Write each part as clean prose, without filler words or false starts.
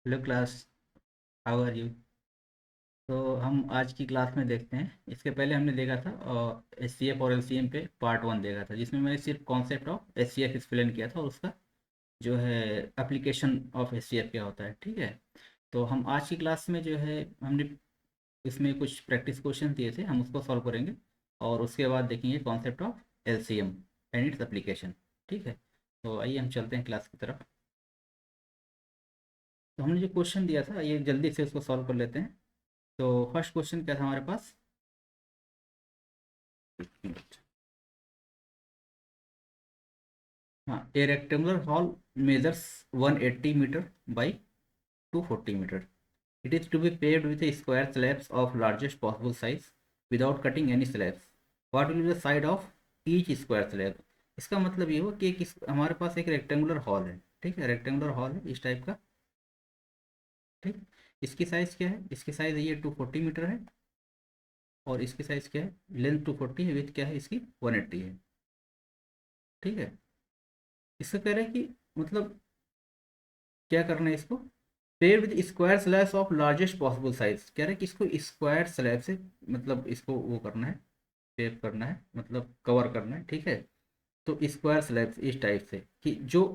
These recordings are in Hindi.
Hello class. How are you? तो हम आज की क्लास में देखते हैं। इसके पहले हमने देखा था एस सी एफ और एल सी एम पे पार्ट वन देखा था, जिसमें मैंने सिर्फ concept of S C F explain किया था और उसका जो है application of S C F क्या होता है। ठीक है। तो हम आज की क्लास में जो है हमने इसमें कुछ प्रैक्टिस क्वेश्चन दिए थे, हम उसको सॉल्व करेंगे और उसके बाद देखेंगे concept of L C M and its application. ठीक है। तो आइए हम चलते हैं क्लास की तरफ। तो हमने जो क्वेश्चन दिया था ये जल्दी से उसको सॉल्व कर लेते हैं। तो फर्स्ट क्वेश्चन क्या था हमारे पास? हाँ, a rectangular hall measures 180 metre by 240 metre. It is to be paved with a square slabs of largest possible size without cutting any slabs. What will be the side of each square slab? इसका मतलब ये हुआ कि हमारे पास एक रेक्टेंगुलर हॉल है। ठीक है, रेक्टेंगुलर हॉल है इस टाइप का। ठीक। इसकी साइज़ क्या है? इसकी साइज़ ये 240 मीटर है और इसकी साइज़ क्या है? लेंथ 240 है, विथ क्या है इसकी 180 है। ठीक है। इसका कह रहा है कि मतलब क्या करना है इसको? Paid with square slabs of largest possible size. कह रहे हैं कि इसको स्क्वायर स्लैब से मतलब इसको वो करना है, पेव करना है, मतलब कवर करना है। ठीक है। तो स्क्वायर स्लैब्स इस टाइप से कि जो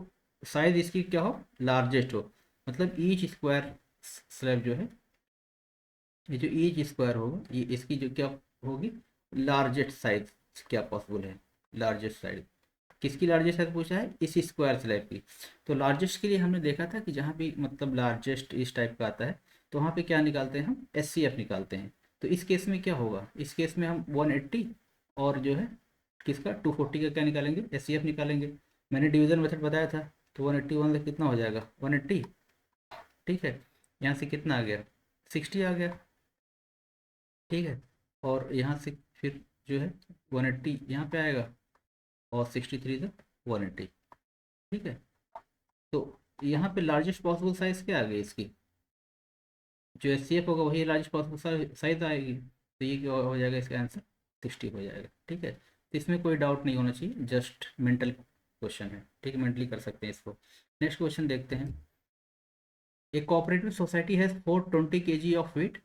साइज इसकी क्या हो, लार्जेस्ट हो। मतलब ईच स्क्वायर स्लैब जो है, ये जो ईच स्क्वायर होगा ये इसकी जो क्या होगी, लार्जेस्ट साइज क्या पॉसिबल है, लार्जेस्ट साइज। किसकी लार्जेस्ट साइज पूछा है? इस स्क्वायर स्लैब की। तो लार्जेस्ट के लिए हमने देखा था कि जहाँ भी मतलब लार्जेस्ट इस टाइप का आता है तो वहाँ पे क्या निकालते हैं हम? एस सी एफ निकालते हैं। तो इस केस में क्या होगा? इस केस में हम 180 और जो है किसका 240 का क्या निकालेंगे? एस सी एफ निकालेंगे। मैंने डिवीजन मेथड बताया था। तो 181 से कितना हो जाएगा? 180। ठीक है। यहाँ से कितना आ गया? 60 आ गया। ठीक है। और यहाँ से फिर जो है 180 यहाँ पे आएगा और 63 से 180। ठीक है। तो यहाँ पे लार्जेस्ट पॉसिबल साइज क्या आ गई इसकी? जो एस सी एफ होगा वही लार्जेस्ट पॉसिबल साइज आएगी। तो ये क्या हो जाएगा? इसका आंसर 60 हो जाएगा। ठीक है। तो इसमें कोई डाउट नहीं होना चाहिए, जस्ट मेंटल क्वेश्चन है। ठीक है, मेंटली कर सकते हैं इसको। नेक्स्ट क्वेश्चन देखते हैं। ए cooperative society has 420 kg of wheat,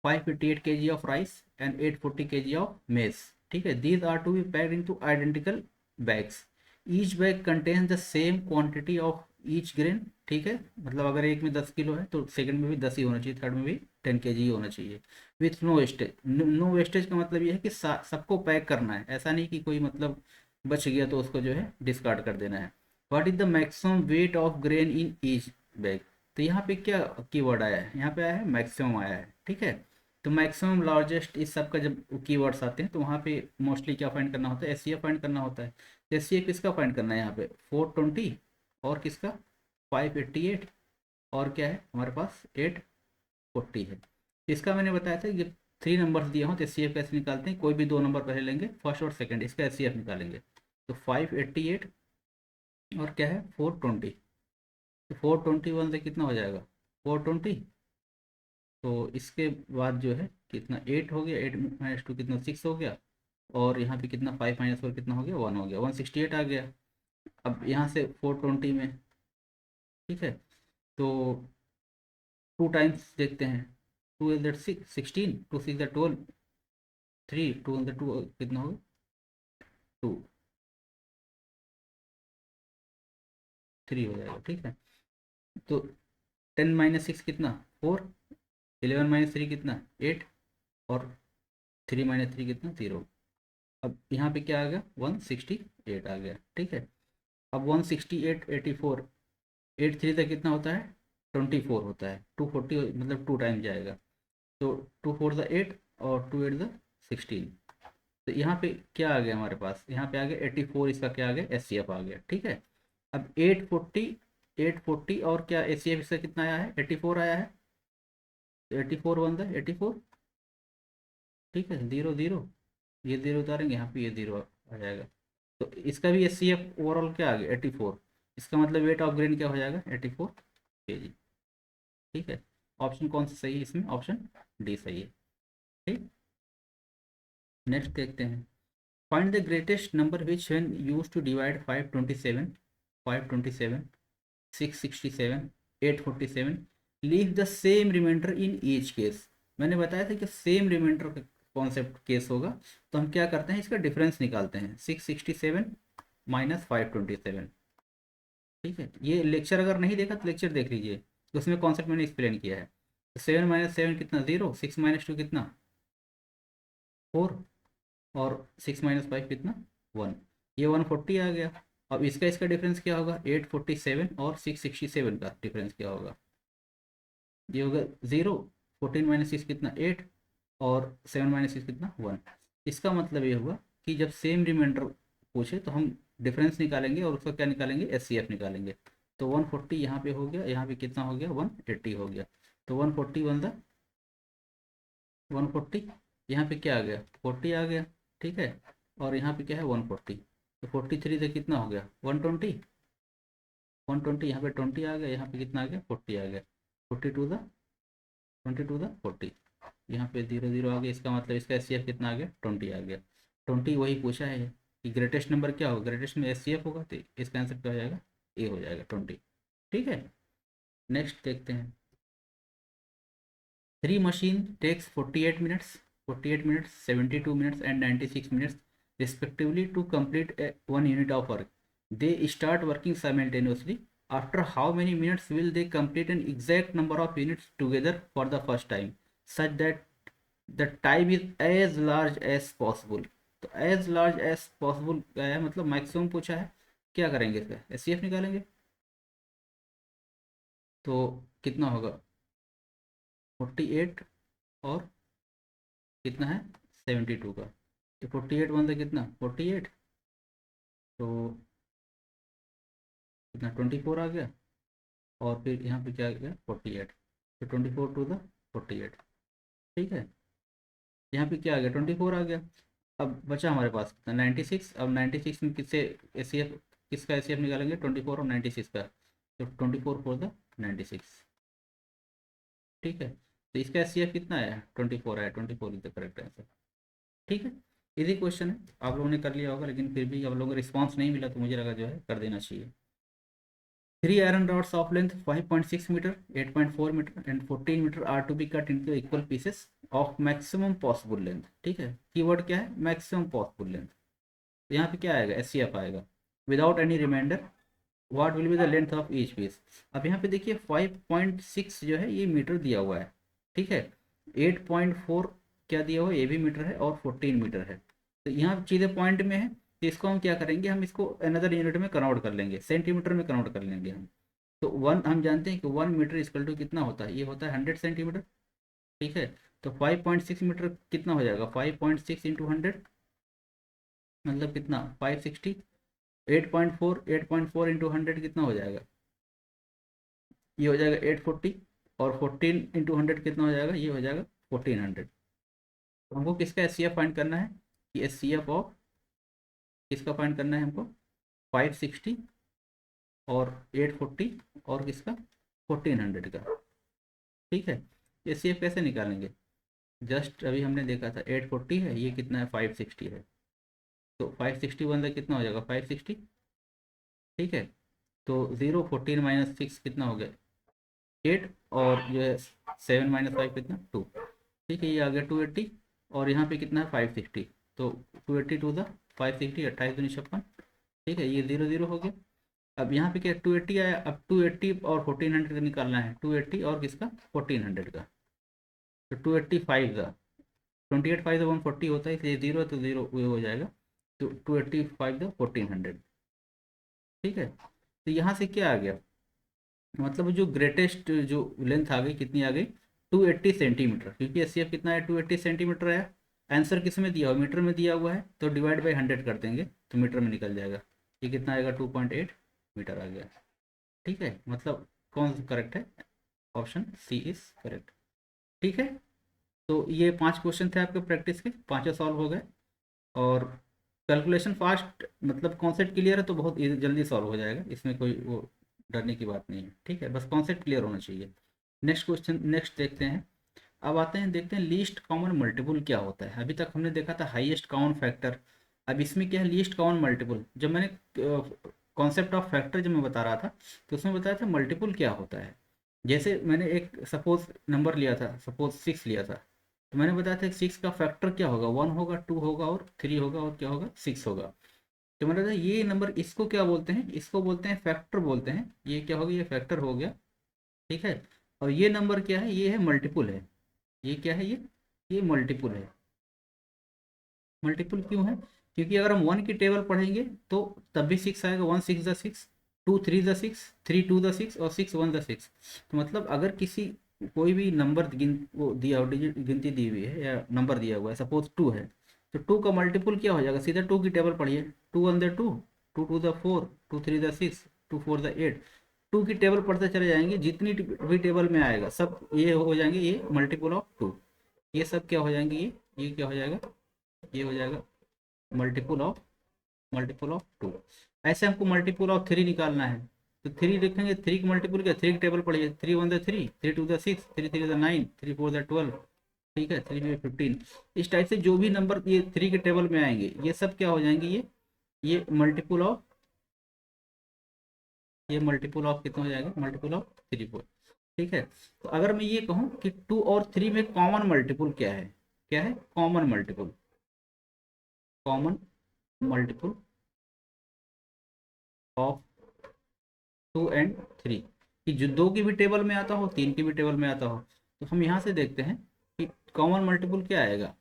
558 kg of rice and 840 kg of maize. ठीक है। These are to be packed into identical bags. Each bag contains the same quantity of each grain. ठीक है। मतलब अगर एक में 10 किलो है तो सेकंड में भी 10 ही होना चाहिए, थर्ड में भी 10 kg ही होना चाहिए। With no wastage. No wastage का मतलब ये है कि सबको पैक करना है, ऐसा नहीं कि कोई मतलब बच गया तो उसको जो है डिस्कार्ड कर देना है। What is the maximum weight of grain in each bag? तो यहाँ पे क्या कीवर्ड आया है? यहाँ पे आया है मैक्सिमम आया है। ठीक है। तो मैक्सिमम लार्जेस्ट इस सब का जब कीवर्ड्स आते हैं तो वहाँ पे मोस्टली क्या फाइंड करना होता है? एस सी एफ फाइंड करना होता है। तो एस सी एफ किसका फाइंड करना है यहाँ पे? 420 और किसका 588 और क्या है हमारे पास 840 है। इसका मैंने बताया था कि 3 नंबर्स दिए हों तो एस सी एफ कैसे निकालते हैं? कोई भी 2 नंबर पहले लेंगे, फर्स्ट और सेकेंड, इसका एस सी एफ निकालेंगे। तो 588 और क्या है 420। तो 421 से कितना हो जाएगा? 420। तो इसके बाद जो है कितना 8 हो गया, 8 - 2 कितना 6 हो गया। और यहाँ पे कितना 5 - 4 कितना हो गया? 1 हो गया, 168 आ गया। अब यहाँ से 420 में, ठीक है, तो 2 टाइम्स देखते हैं। 2 इज दैट 16, 2 6 दैट 12, 3 2 कितना होगा? 2 3 हो जाएगा। ठीक है। तो 10 - 6 कितना 4, 11 - 3 कितना 8 और 3 - 3 कितना 0। अब यहाँ पे क्या आ गया? 168 आ गया। ठीक है। अब 168 84, 83 तक कितना होता है? 24 होता है। 240 मतलब 2 टाइम जाएगा। तो 2 4 द 8 और 2 8 द 16। तो यहाँ पे क्या आ गया हमारे पास? यहाँ पे आ गया 84, इसका क्या आ गया? एस सी एफ आ गया। ठीक है। अब 840 और क्या एस सी एफ इसका कितना आया है? 84 आया है। तो 84 1 द 84। ठीक है, 0 0, ये 0 उतारेंगे, यहाँ पे ये 0 आ जाएगा। तो इसका भी एस सी एफ ओवरऑल क्या आ गया? 84। इसका मतलब वेट ऑफ ग्रेन क्या हो जाएगा? 84 kg। ठीक है। ऑप्शन कौन सा सही है इसमें? ऑप्शन डी सही है। ठीक। नेक्स्ट देखते हैं। Find the greatest number which when use to divide 527, 667, 847 leave the same remainder in each case. मैंने बताया था कि सेम रिमाइंडर का कॉन्सेप्ट केस होगा, तो हम क्या करते हैं, इसका डिफरेंस निकालते हैं, 667 माइनस 527। ठीक है, ये लेक्चर अगर नहीं देखा तो लेक्चर देख लीजिए, उसमें कॉन्सेप्ट मैंने एक्सप्लेन किया है। तो 7 - 7 कितना, 0। 6 - 2 कितना, 4। और 6 - 5 कितना, 1। ये 140 आ गया। अब इसका इसका डिफरेंस क्या होगा, 847 और 667 का डिफरेंस क्या होगा, ये होगा 0। 14 - 6 कितना, 8। और 7 - 6 कितना, 1। इसका मतलब ये हुआ कि जब सेम रिमाइंडर पूछे तो हम डिफरेंस निकालेंगे और उसका क्या निकालेंगे, एचसीएफ निकालेंगे। तो 140 यहाँ पे हो गया, यहाँ पे कितना हो गया, 180 हो गया। तो 140 बन द 140, यहाँ पे क्या आ गया, 40 आ गया। ठीक है, और यहाँ पे क्या है, 140। तो 43 से कितना हो गया, 120। 120 यहाँ पे 20 आ गया, यहाँ पे कितना आ गया, 40 आ गया। 40 टू द यहाँ पे 0 0 आ गया, इसका मतलब इसका एचसीएफ कितना आ गया, 20 आ गया। 20 वही पूछा है कि ग्रेटेस्ट नंबर क्या होगा, ग्रेटेस्ट में एचसीएफ होगा, तो इसका आंसर क्या हो जाएगा, ए हो जाएगा, 20। ठीक है, नेक्स्ट देखते हैं। 3 machine takes 48 minutes, 72 minutes and 96 minutes respectively to complete one unit of work. They start working simultaneously. After how many minutes will they complete an exact number of units together for the first time, such that the time is as large as possible? तो as large as possible क्या है, मतलब मैक्सिमम पूछा है। क्या करेंगे, इसका एचसीएफ निकालेंगे। तो कितना होगा, 48 और कितना है, 72 का। तो 48 बनता कितना, 48। तो कितना, 24 आ गया। और फिर यहाँ पे क्या आ गया, 48। तो 24 टू द 48। ठीक है, यहाँ पे क्या आ गया, 24 आ गया। अब बचा हमारे पास कितना, 96। अब 96 में किससे एस सी एफ, किसका एस सी एफ निकालेंगे, 24 और 96 का। तो 24 4 द 96। ठीक है, तो इसका एस सी एफ कितना आया, 24 आया। 24 इज द करेक्ट आंसर। ठीक है, इजी क्वेश्चन है, आप लोगों ने कर लिया होगा, लेकिन फिर भी आप लोगों को रिस्पांस नहीं मिला तो मुझे लगा जो है कर देना चाहिए। 3 iron rods of length 5.6 meter, 8.4 meter and 14 meter are to be cut into equal pieces of maximum possible length। ठीक है, कीवर्ड क्या है, मैक्सिमम पॉसिबल लेंथ। तो यहाँ पे क्या आएगा, एचसीएफ आएगा। Without any remainder what will be the length of each piece. अब यहाँ पे देखिए 5.6 जो है ये मीटर दिया हुआ है। ठीक है, 8.4 क्या दिया हुआ है, ये भी मीटर है, और 14 मीटर है। तो यहाँ चीज़ें पॉइंट में है, तो इसको हम क्या करेंगे, हम इसको अनदर यूनिट में कन्वर्ट कर लेंगे, सेंटीमीटर में कन्वर्ट कर लेंगे हम। तो वन, हम जानते हैं कि 1 मीटर इक्वल टू कितना होता है, ये होता है 100 सेंटीमीटर। ठीक है, तो 5.6 मीटर कितना हो जाएगा, 5.6 इंटू 100 मतलब कितना, 560। 8.4 इंटू 100 कितना हो जाएगा, ये हो जाएगा 840। और 14 इंटू 100 कितना हो जाएगा, ये हो जाएगा 1400। तो हमको किसका एस सी एफ फाइंड करना है, कि एस सी एफ ऑफ किसका फाइंड करना है हमको, 560 और 840 और किसका, 1400 का। ठीक है, एस सी एफ कैसे निकालेंगे, जस्ट अभी हमने देखा था 840 है, ये कितना है, 560 है। तो 560 बंदा कितना हो जाएगा, 560। ठीक है, तो 0 14 - 6 कितना हो गया, 8। और जो है 7 - 5 कितना, 2। ठीक है, ये आ गया 280। और यहाँ पे कितना है, 560। तो 280 टू द 560, 28 दूनी 56। ठीक है, ये 0 0 हो गया। अब यहाँ पे क्या, 280 आया। अब 280 और 1400 का निकालना है, 280 और किसका, 1400 का। तो 285 का, 28 5 तो 140 होता है, इसलिए 0 तो 0 वो हो जाएगा। तो 285 द 1400। ठीक है, तो यहाँ से क्या आ गया, मतलब जो ग्रेटेस्ट जो लेंथ आ गई, कितनी आ गई, 280 सेंटीमीटर, क्योंकि एस कितना है, 280 सेंटीमीटर आया। आंसर किस में दिया हुआ, मीटर में दिया हुआ है, तो डिवाइड बाई 100 कर देंगे तो मीटर में निकल जाएगा। ये कितना आएगा, 2.8 मीटर आ गया। ठीक है, मतलब कौन सा करेक्ट है, ऑप्शन सी इज करेक्ट। ठीक है, तो ये 5 क्वेश्चन थे आपके प्रैक्टिस के, पाँचों सॉल्व हो गए। और कैलकुलेशन फास्ट, मतलब कॉन्सेप्ट क्लियर है तो बहुत जल्दी सॉल्व हो जाएगा, इसमें कोई वो डरने की बात नहीं है। ठीक है, बस कॉन्सेप्ट क्लियर होना चाहिए। नेक्स्ट क्वेश्चन, नेक्स्ट देखते हैं। अब आते हैं, देखते हैं लीस्ट कॉमन मल्टीपल क्या होता है। अभी तक हमने देखा था हाईएस्ट कॉमन फैक्टर। अब इसमें क्या है, लीस्ट कॉमन मल्टीपल। जब मैंने कॉन्सेप्ट ऑफ फैक्टर जब मैं बता रहा था, तो उसमें बताया था मल्टीपल क्या होता है। जैसे मैंने एक सपोज नंबर लिया था, सपोज 6 लिया था, तो मैंने बताया था 6 का फैक्टर क्या होगा, 1 होगा, 2 होगा और 3 होगा और क्या होगा, 6 होगा। तो मैंने बताया ये नंबर, इसको क्या बोलते हैं, इसको बोलते हैं फैक्टर बोलते हैं। ये क्या हो गया, ये फैक्टर हो गया, ठीक है। और ये नंबर क्या है, ये है मल्टीपुल है। ये क्या है, ये मल्टीपुल है। मल्टीपल क्यों है, क्योंकि अगर हम 1 की टेबल पढ़ेंगे तो तब भी 6 आएगा। 1 6 द 6, 2 3 द 6, 3 2 द 6 और 6 1 द 6। तो मतलब अगर किसी कोई भी नंबर वो दिया हो, डिजिट गिनती दी हुई है या नंबर दिया हुआ है, सपोज 2 है, तो 2 का मल्टीपल क्या हो जाएगा, सीधा 2 की टेबल पढ़िए। 2 1 द 2, 2 2 द 4, 2 3 द 6, 2 4 द 8। 2 की टेबल पढ़ते चले जाएंगे, जितनी भी टेबल में आएगा सब ये हो जाएंगे, ये मल्टीपल ऑफ 2। ये सब क्या हो जाएंगे, ये क्या हो जाएगा, ये हो जाएगा मल्टीपल ऑफ 2। ऐसे हमको मल्टीपल ऑफ 3 निकालना है, तो 3 लिखेंगे, 3 की मल्टीपल क्या, 3 की टेबल पढ़िए। 3 1 द 3, 3 2 द 6, 3 3 द 9, 3 4 द 12, ठीक है, 3 5 15। इस टाइप से जो भी नंबर ये 3 के टेबल में आएंगे, ये सब क्या हो जाएंगे, ये मल्टीपल ऑफ कितना हो जाएगा, मल्टीपल ऑफ 3 4, ठीक है। तो अगर मैं ये कहूँ कि 2 और 3 में कॉमन मल्टीपल क्या है, क्या है कॉमन मल्टीपल ऑफ 2 और 3, कि जो 2 की भी टेबल में आता हो, 3 की भी टेबल में आता हो। तो हम यहाँ से देखते हैं कि कॉमन मल्टीपल क्या आएगा।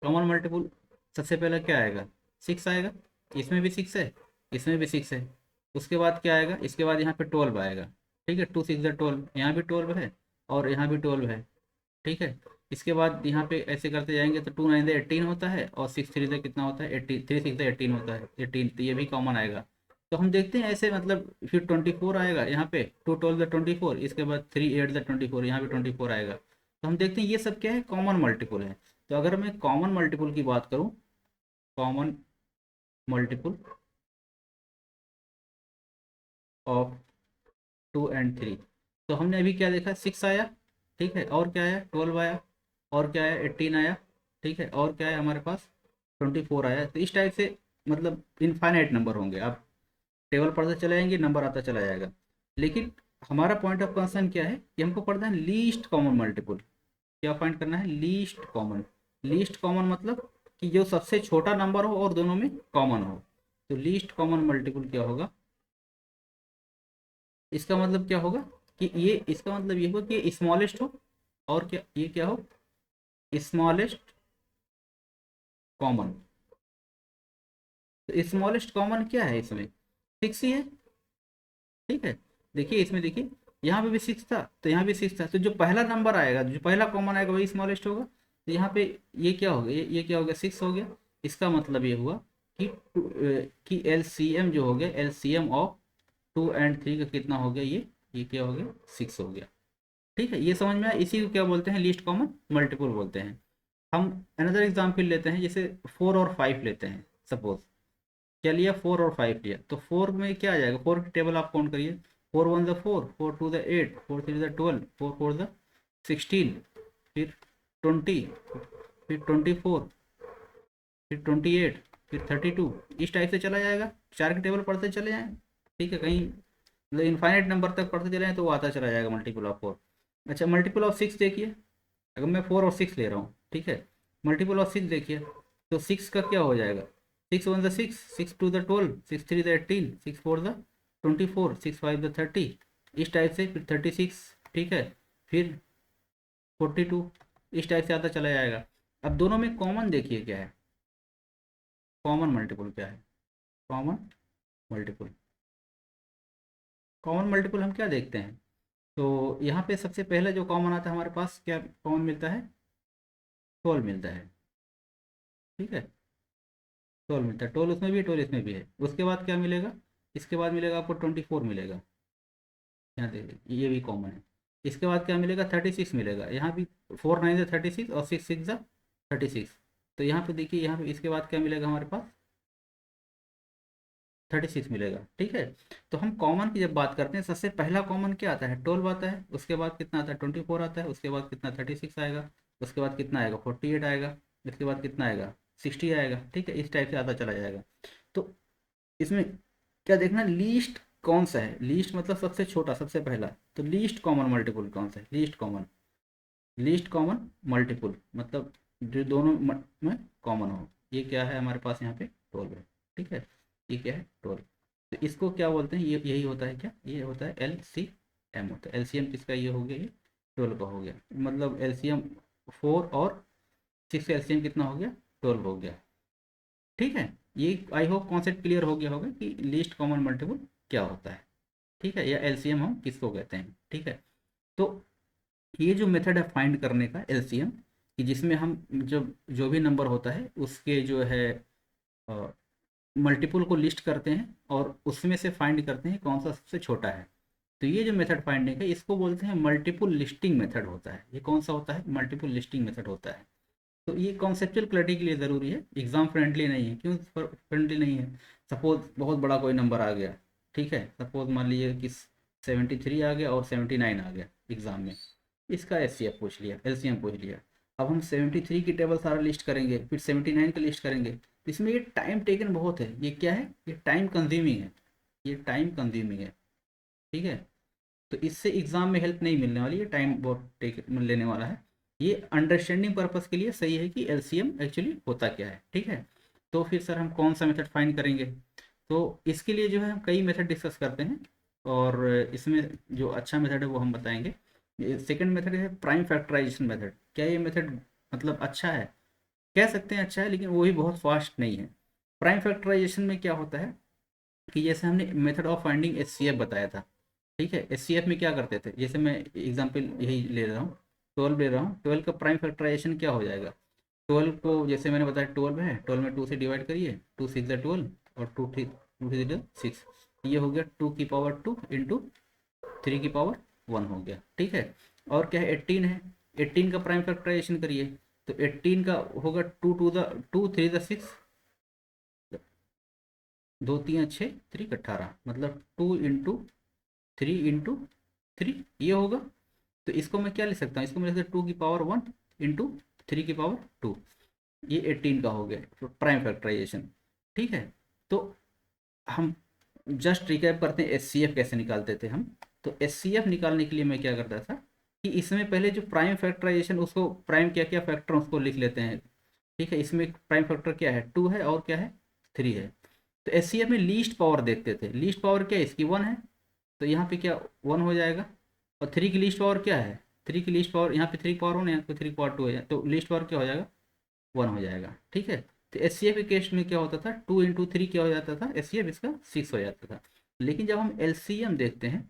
कॉमन मल्टीपल सबसे पहले क्या आएगा, 6 आएगा। इसमें भी 6 है, इसमें भी 6 है। उसके बाद क्या आएगा, इसके बाद यहाँ पे 12 आएगा, ठीक है। 2 6 12, यहाँ भी 12 है और यहाँ भी 12 है, ठीक है। इसके बाद यहाँ पे ऐसे करते जाएंगे तो 2 9 18 होता है और 6 3 कितना होता है, 18, 3 6 18 होता है, 18, तो ये भी कॉमन आएगा। तो हम देखते हैं ऐसे, मतलब फिर 24 आएगा यहाँ पे, 2 12 24, इसके बाद 3 8 24, यहाँ पे 24 आएगा। तो हम देखते हैं ये सब क्या है, कॉमन मल्टीपल है। तो अगर मैं कॉमन मल्टीपल की बात करूँ, कॉमन मल्टीपल ऑफ 2 और 3, तो हमने अभी क्या देखा, 6 आया, ठीक है, और क्या आया, 12 आया, और क्या आया, 18 आया, ठीक है, और क्या है हमारे पास, 24 आया। तो इस टाइप से मतलब इनफाइनाइट नंबर होंगे, आप टेबल पढ़ते चले जाएंगे, नंबर आता चला जाएगा। लेकिन हमारा पॉइंट ऑफ कंसर्न क्या है कि हमको पढ़ना है लीस्ट कॉमन मल्टीपल। क्या फाइंड करना है, लीस्ट कॉमन मतलब कि जो सबसे छोटा नंबर हो और दोनों में कॉमन हो। तो लीस्ट कॉमन मल्टीपल क्या होगा, इसका मतलब क्या होगा कि ये, इसका मतलब ये होगा कि स्मॉलेस्ट हो, और क्या, ये क्या हो, स्मॉलेस्ट कॉमन। तो स्मॉलेस्ट कॉमन क्या है इसमें, 6 ही है, ठीक है। देखिए इसमें, देखिए यहाँ पे भी 6 था, तो यहाँ भी 6 था, तो जो पहला नंबर आएगा, जो पहला कॉमन आएगा वही स्मॉलेस्ट होगा। तो यहाँ पे ये क्या हो गया, ये क्या हो गया, 6 हो गया। इसका मतलब ये हुआ कि कि एलसीएम जो हो गया, एलसीएम ऑफ 2 और 3 का कितना हो गया, ये क्या हो गया, 6 हो गया, ठीक है। ये समझ में आया, इसी को क्या बोलते हैं, लीस्ट कॉमन मल्टीपल बोलते हैं। हम अनदर एग्जाम्पल लेते हैं, जैसे 4 और 5 लेते हैं। सपोज क्या लिया, 4 और 5 लिया, तो 4 में क्या आ जाएगा, 4 की टेबल आप काउंट करिए। 4 1 द 4, 4 2 द 8, 4 3 द 12, 4 4 द 16, फिर 20, फिर 24, फिर 28, फिर 32। इस टाइप से चला जाएगा, 4 की टेबल पढ़ते चले जाएँ, ठीक है। कहीं मतलब इनफाइनाइट नंबर तक पढ़ते चले जाएँ तो वो आता चला जाएगा मल्टीपल ऑफ 4। अच्छा, मल्टीपल ऑफ 6 देखिए, अगर मैं 4 और 6 ले रहा हूँ, ठीक है, मल्टीपल ऑफ 6 देखिए, तो 6 का क्या हो जाएगा, 6 1 the 6, 6 2 the 12, 6 3 the 18, 6 4 the 24, 6 5 the 30। इस टाइप से फिर 36, ठीक है, फिर 42। इस टाइप से आता चला जाएगा। अब दोनों में कॉमन देखिए क्या है, कॉमन मल्टीपल क्या है, कॉमन मल्टीपल, कॉमन मल्टीपल हम क्या देखते हैं। तो यहाँ पे सबसे पहले जो कॉमन आता है हमारे पास, क्या कॉमन मिलता है, 12 मिलता है, ठीक है। 12 मिलता है, 12 उसमें भी है, 12 इसमें भी है। उसके बाद क्या मिलेगा, इसके बाद मिलेगा आपको 24 मिलेगा, यहाँ देखिए ये भी कॉमन है। इसके बाद क्या मिलेगा, 36 मिलेगा, यहाँ भी 4 9 36 और 6 6 36। तो यहाँ पे देखिए, यहाँ पे इसके बाद क्या मिलेगा हमारे पास, 36 मिलेगा, ठीक है। तो हम कॉमन की जब बात करते हैं, सबसे पहला कॉमन क्या आता है, 12 आता है। उसके बाद कितना आता है, 24 आता है। उसके बाद कितना, 36 आएगा। उसके बाद कितना आएगा, 48 आएगा। इसके बाद कितना आएगा, 60 आएगा, ठीक है। इस टाइप से आता चला जाएगा। तो इसमें क्या देखना, लीस्ट कौन सा है लीस्ट, मतलब सबसे छोटा सबसे पहला। तो लीस्ट कॉमन मल्टीपल कौन सा है, लीस्ट कॉमन मल्टीपल मतलब जो दोनों में कॉमन हो। ये क्या है हमारे पास यहाँ पे 12 है, ठीक है। ये क्या है 12। तो इसको क्या बोलते हैं, ये यही होता है क्या, ये होता है LCM होता है। LCM किसका ये हो गया, ये 12 का हो गया। मतलब LCM 4 और 6 का LCM कितना हो गया, 12 हो गया, ठीक है। ये आई होप कॉन्सेप्ट क्लियर हो गया होगा कि लीस्ट कॉमन मल्टीपल क्या होता है, ठीक है, या LCM हम किसको कहते हैं, ठीक है। तो ये जो मेथड है फाइंड करने का LCM, कि जिसमें हम जब जो भी नंबर होता है उसके जो है मल्टीपल को लिस्ट करते हैं और उसमें से फाइंड करते हैं कौन सा सबसे छोटा है। तो ये जो मेथड फाइंडिंग है इसको बोलते हैं मल्टीपल लिस्टिंग मेथड होता है। ये कौन सा होता है, मल्टीपल लिस्टिंग मेथड होता है। तो ये कॉन्सेप्चुअल क्लैरिटी के लिए ज़रूरी है, एग्जाम फ्रेंडली नहीं है। क्यों फ्रेंडली नहीं है, सपोज बहुत बड़ा कोई नंबर आ गया, ठीक है, सपोज मान लीजिए कि 73 आ गया और 79 आ गया एग्जाम में, इसका SCF पूछ लिया, LCM पूछ लिया। अब हम 73 की टेबल सारा लिस्ट करेंगे, फिर 79 का लिस्ट करेंगे, तो इसमें ये टाइम टेकन बहुत है। ये क्या है, ये टाइम कंज्यूमिंग है, ये टाइम कंज्यूमिंग है, ठीक है। तो इससे एग्जाम में हेल्प नहीं मिलने वाली है, टाइम बहुत टेक लेने वाला है। ये अंडरस्टैंडिंग पर्पस के लिए सही है कि LCM एक्चुअली होता क्या है, ठीक है। तो फिर सर हम कौन सा मेथड फाइंड करेंगे, तो इसके लिए जो है हम कई मेथड डिस्कस करते हैं, और इसमें जो अच्छा मेथड है वो हम बताएंगे। सेकंड मेथड है प्राइम फैक्टराइजेशन मेथड। क्या ये मेथड मतलब अच्छा है, कह सकते हैं अच्छा है, लेकिन वो भी बहुत फास्ट नहीं है। प्राइम फैक्टराइजेशन में क्या होता है कि जैसे हमने मेथड ऑफ फाइंडिंग HCF बताया था, ठीक है। HCF में क्या करते थे, जैसे मैं एग्जांपल यही ले रहा हूँ, 12 ले रहा हूँ, 12 का प्राइम फैक्टराइजेशन क्या हो जाएगा। 12 को जैसे मैंने बताया 12 है, 12 में 2 से डिवाइड करिए, 2 6 12 और 2 6, ये हो गया 2 की पावर 2 इंटू 3 की पावर 1 हो गया, ठीक है। और क्या है 18 है, 18 का प्राइम फैक्टराइजेशन करिए, तो 18 का होगा 2 3 6, 2 3 6 3 18, मतलब 2 इंटू 3 इंटू 3 ये होगा। तो इसको मैं क्या लिख सकता हूँ, इसको मैं लिख सकता हूँ 2 की पावर 1 इंटू 3 की पावर 2, ये 18 का हो गया तो प्राइम फैक्टराइजेशन, ठीक है। तो हम जस्ट रिकैप करते हैं HCF कैसे निकालते थे हम। तो HCF निकालने के लिए मैं क्या करता था कि इसमें पहले जो प्राइम फैक्टराइजेशन, उसको प्राइम क्या क्या फैक्टर उसको लिख लेते हैं, ठीक है। इसमें प्राइम फैक्टर क्या है, 2 है और क्या है 3 है। तो HCF में लीस्ट पावर देखते थे, लीस्ट पावर क्या है इसकी 1 है, तो यहाँ पे क्या 1 हो जाएगा। और 3 की लीस्ट पावर क्या है, 3 की लीस्ट पावर यहाँ पे 3 की पावर 1 है, यहाँ पे 3 की पावर 2 है, तो लीस्ट पावर क्या हो जाएगा 1 हो जाएगा, ठीक है। तो HCF के केस में क्या होता था, 2 इंटू 3 क्या हो जाता था, HCF इसका 6 हो जाता था। लेकिन जब हम LCM देखते हैं,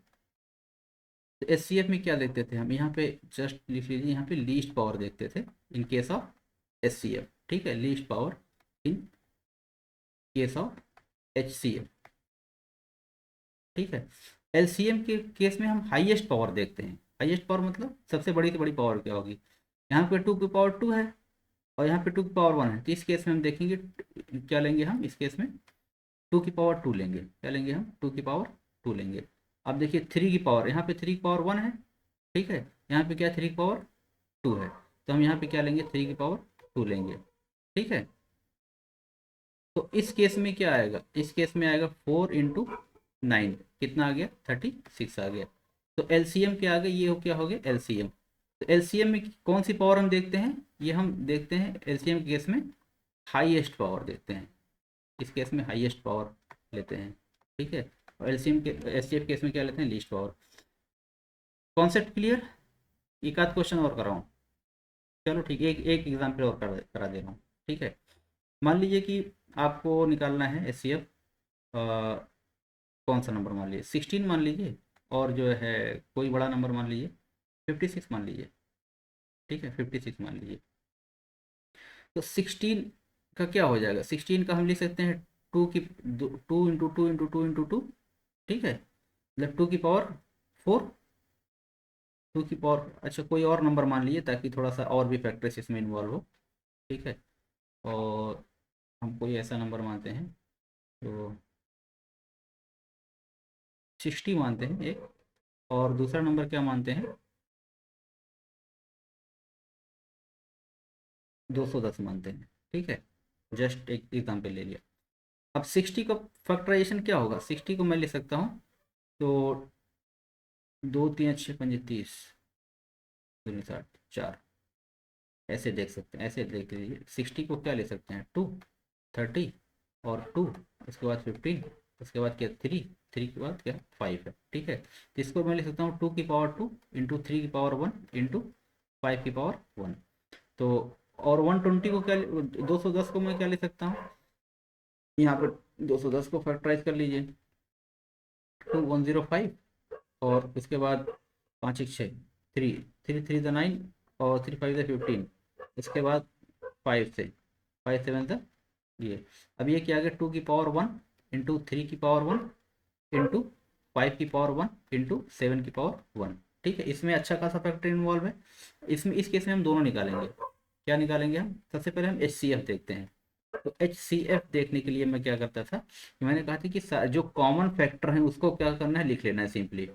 तो HCF में क्या देखते थे हम, यहाँ पे जस्ट लिख लीजिए, यहाँ पे लीस्ट पावर देखते थे इन केस ऑफ HCF, ठीक है, least power in case of HCF, ठीक है। LCM के केस में हम हाईएस्ट पावर देखते हैं। हाईएस्ट पावर मतलब सबसे बड़ी से बड़ी पावर क्या होगी, यहाँ पे 2 की पावर 2 है और यहाँ पे 2 की पावर 1 है, तो इस केस में हम देखेंगे क्या लेंगे हम, इस केस में 2 की पावर 2 लेंगे, क्या लेंगे हम 2 की पावर 2 लेंगे। अब देखिए 3 की पावर, यहाँ पे 3 की पावर 1 है, ठीक है, यहाँ पे क्या 3 की पावर 2 है, तो हम यहाँ पे क्या लेंगे 3 की पावर 2 लेंगे, ठीक है। तो इस केस में क्या आएगा, इस केस में आएगा 4 इंटू 9, कितना आ गया 36 आ गया। तो LCM क्या आ गया, ये क्या हो गया LCM। तो LCM में कौन सी पावर हम देखते हैं, ये हम देखते हैं LCM केस में हाईएस्ट पावर देखते हैं, इस केस में हाईएस्ट पावर लेते हैं, ठीक है। और LCM के HCF केस में क्या लेते हैं, लीस्ट पावर। कॉन्सेप्ट क्लियर, एक आध क्वेश्चन और कराऊँ, चलो ठीक है, एक एक एग्जाम्पल और करा दे रहा हूँ, ठीक है। मान लीजिए कि आपको निकालना है HCF, कौन सा नंबर मान लीजिए 16 मान लीजिए, और जो है कोई बड़ा नंबर मान लीजिए 56 मान लीजिए, ठीक है 56 मान लीजिए। तो 16 का क्या हो जाएगा, 16 का हम लिख सकते हैं 2 इंटू 2 इंटू 2 इंटू 2, ठीक है, मतलब 2 की पावर 4, 2 की पावर, अच्छा कोई और नंबर मान लीजिए ताकि थोड़ा सा और भी फैक्टर्स इसमें इन्वॉल्व हो, ठीक है। और हम कोई ऐसा नंबर मानते हैं, तो 60 मानते हैं एक, और दूसरा नंबर क्या मानते हैं 210 मानते हैं, ठीक है। जस्ट एक एग्जाम्पल ले लिया। अब 60 का फैक्टराइजेशन क्या होगा, 60 को मैं लिख सकता हूँ तो 2 3 6 5 30 2 7 4, ऐसे देख सकते हैं, ऐसे देख लीजिए। 60 को क्या ले सकते हैं, 2 30 और 2, उसके बाद 15, उसके बाद क्या 3, 3 के बाद क्या 5 है, ठीक है। तो इसको मैं ले सकता हूँ 2 की पावर 2 इंटू 3 की पावर 1 इंटू 5 की पावर 1। तो और 120 को क्या 210 को मैं क्या ले सकता हूँ, यहाँ पर 210 को फैक्टराइज कर लीजिए, 2105, और उसके बाद 5 1 6 3 3 3 द 9 और 3 5 द 15, इसके बाद 5 से 5 7 द ये। अब ये क्या आ गया 2 की पावर 1 इंटू 3 की पावर 1 इंटू 5 की पावर 1 इंटू 7 की पावर 1, ठीक है। इसमें अच्छा खासा फैक्टर इन्वॉल्व है। इसमें इस केस में हम दोनों निकालेंगे। क्या निकालेंगे हम, सबसे पहले हम HCF देखते हैं। तो HCF देखने के लिए मैं क्या करता था कि मैंने कहा था कि जो कॉमन फैक्टर है उसको क्या करना है, लिख लेना है सिंपली।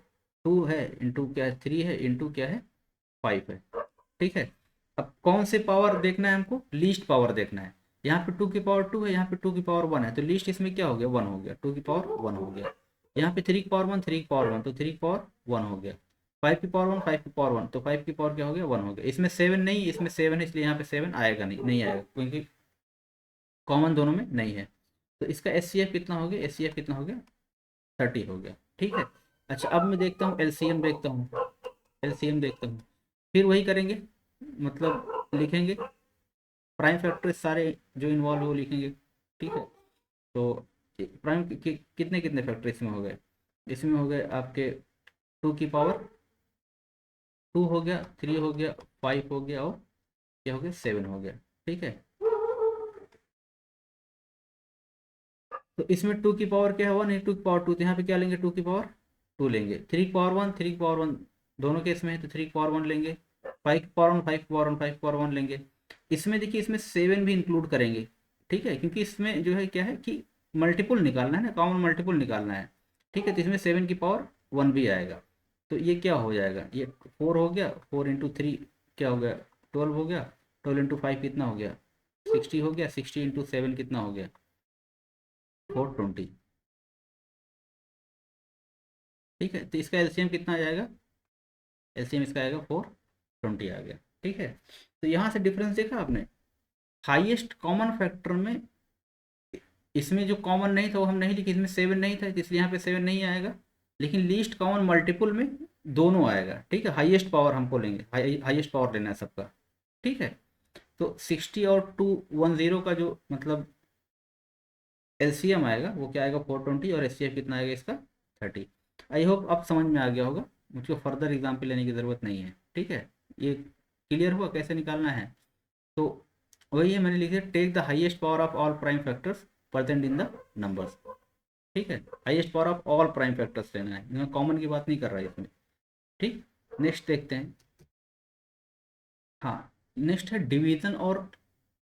2 है इंटू क्या है 3 है इंटू क्या है 5 है, ठीक है। अब कौन से पावर देखना है हमको, लीस्ट पावर देखना है। यहाँ पे 2 की पावर 2 है, यहाँ पे 2 की पावर 1 है, तो लीस्ट इसमें क्या हो गया 1 हो गया, 2 की पावर 1 हो गया। यहाँ पे 3 की पावर 1 3 की पावर 1, तो 3 की पावर 1 हो गया। 5 की पावर 1 5 की पावर 1, तो 5 की पावर क्या हो गया 1 हो गया। इसमें 7 नहीं, इसमें 7 है, इसलिए यहाँ पे 7 आएगा नहीं, नहीं आएगा क्योंकि कॉमन दोनों में नहीं है। तो इसका HCF कितना हो गया, HCF कितना हो गया 30 हो गया, ठीक है। अच्छा अब मैं देखता हूँ LCM देखता हूँ, LCM देखता हूँ, फिर वही करेंगे, मतलब लिखेंगे प्राइम फैक्टर सारे जो इन्वॉल्व हो लिखेंगे, ठीक है। तो प्राइम कितने कितने फैक्टर इसमें हो गए, इसमें हो गए आपके 2 की पावर 2 हो गया, 3 हो गया, 5 हो गया, और क्या हो गया 7 हो गया, ठीक है। तो इसमें 2 की पावर क्या है 1 है, 2 की पावर 2, तो यहाँ पे क्या लेंगे 2 की पावर 2 लेंगे। 3 की पावर 1 3 की पावर 1 दोनों केस में है, तो 3 की पावर 1 लेंगे। 5 की पावर 1 5 की पावर 1 5 की पावर 1 लेंगे। इसमें देखिए इसमें 7 भी इंक्लूड करेंगे, ठीक है, क्योंकि इसमें जो है क्या है कि मल्टीपुल निकालना है ना, कॉमन मल्टीपुल निकालना है, ठीक है। तो इसमें 7 की पावर 1 भी आएगा। तो ये क्या हो जाएगा, ये 4 हो गया, 4 इंटू 3 क्या हो गया 12 हो गया, 12 इंटू 5 कितना हो गया 60 हो गया, 60 इंटू 7 कितना हो गया 420, ठीक है। तो इसका एलसीएम कितना आ जाएगा, एलसीएम इसका आएगा 420 आ गया, ठीक है। तो यहाँ से डिफरेंस देखा आपने, हाईएस्ट कॉमन फैक्टर में इसमें जो कॉमन नहीं था वो हम नहीं लिखे, इसमें 7 नहीं था, इसलिए यहाँ पे 7 नहीं आएगा। लेकिन लीस्ट कॉमन मल्टीपुल में दोनों आएगा, ठीक है। हाईएस्ट पावर हमको लेंगे, हाईएस्ट पावर लेना है सबका, ठीक है। तो 60 और 210 का जो मतलब एलसीएम आएगा वो क्या आएगा 420, और एचसीएफ कितना आएगा इसका 30। आई होप अब समझ में आ गया होगा, मुझको फर्दर एग्जाम्पल लेने की ज़रूरत नहीं है, ठीक है। ये क्लियर हुआ कैसे निकालना है। तो वही है मैंने लिखा, take the highest power of all prime factors present in the numbers, ठीक है। Highest power of all prime factors लेना है, मैं कॉमन की बात नहीं कर रहा है इसमें, ठीक। नेक्स्ट देखते हैं, हाँ नेक्स्ट है डिवीजन और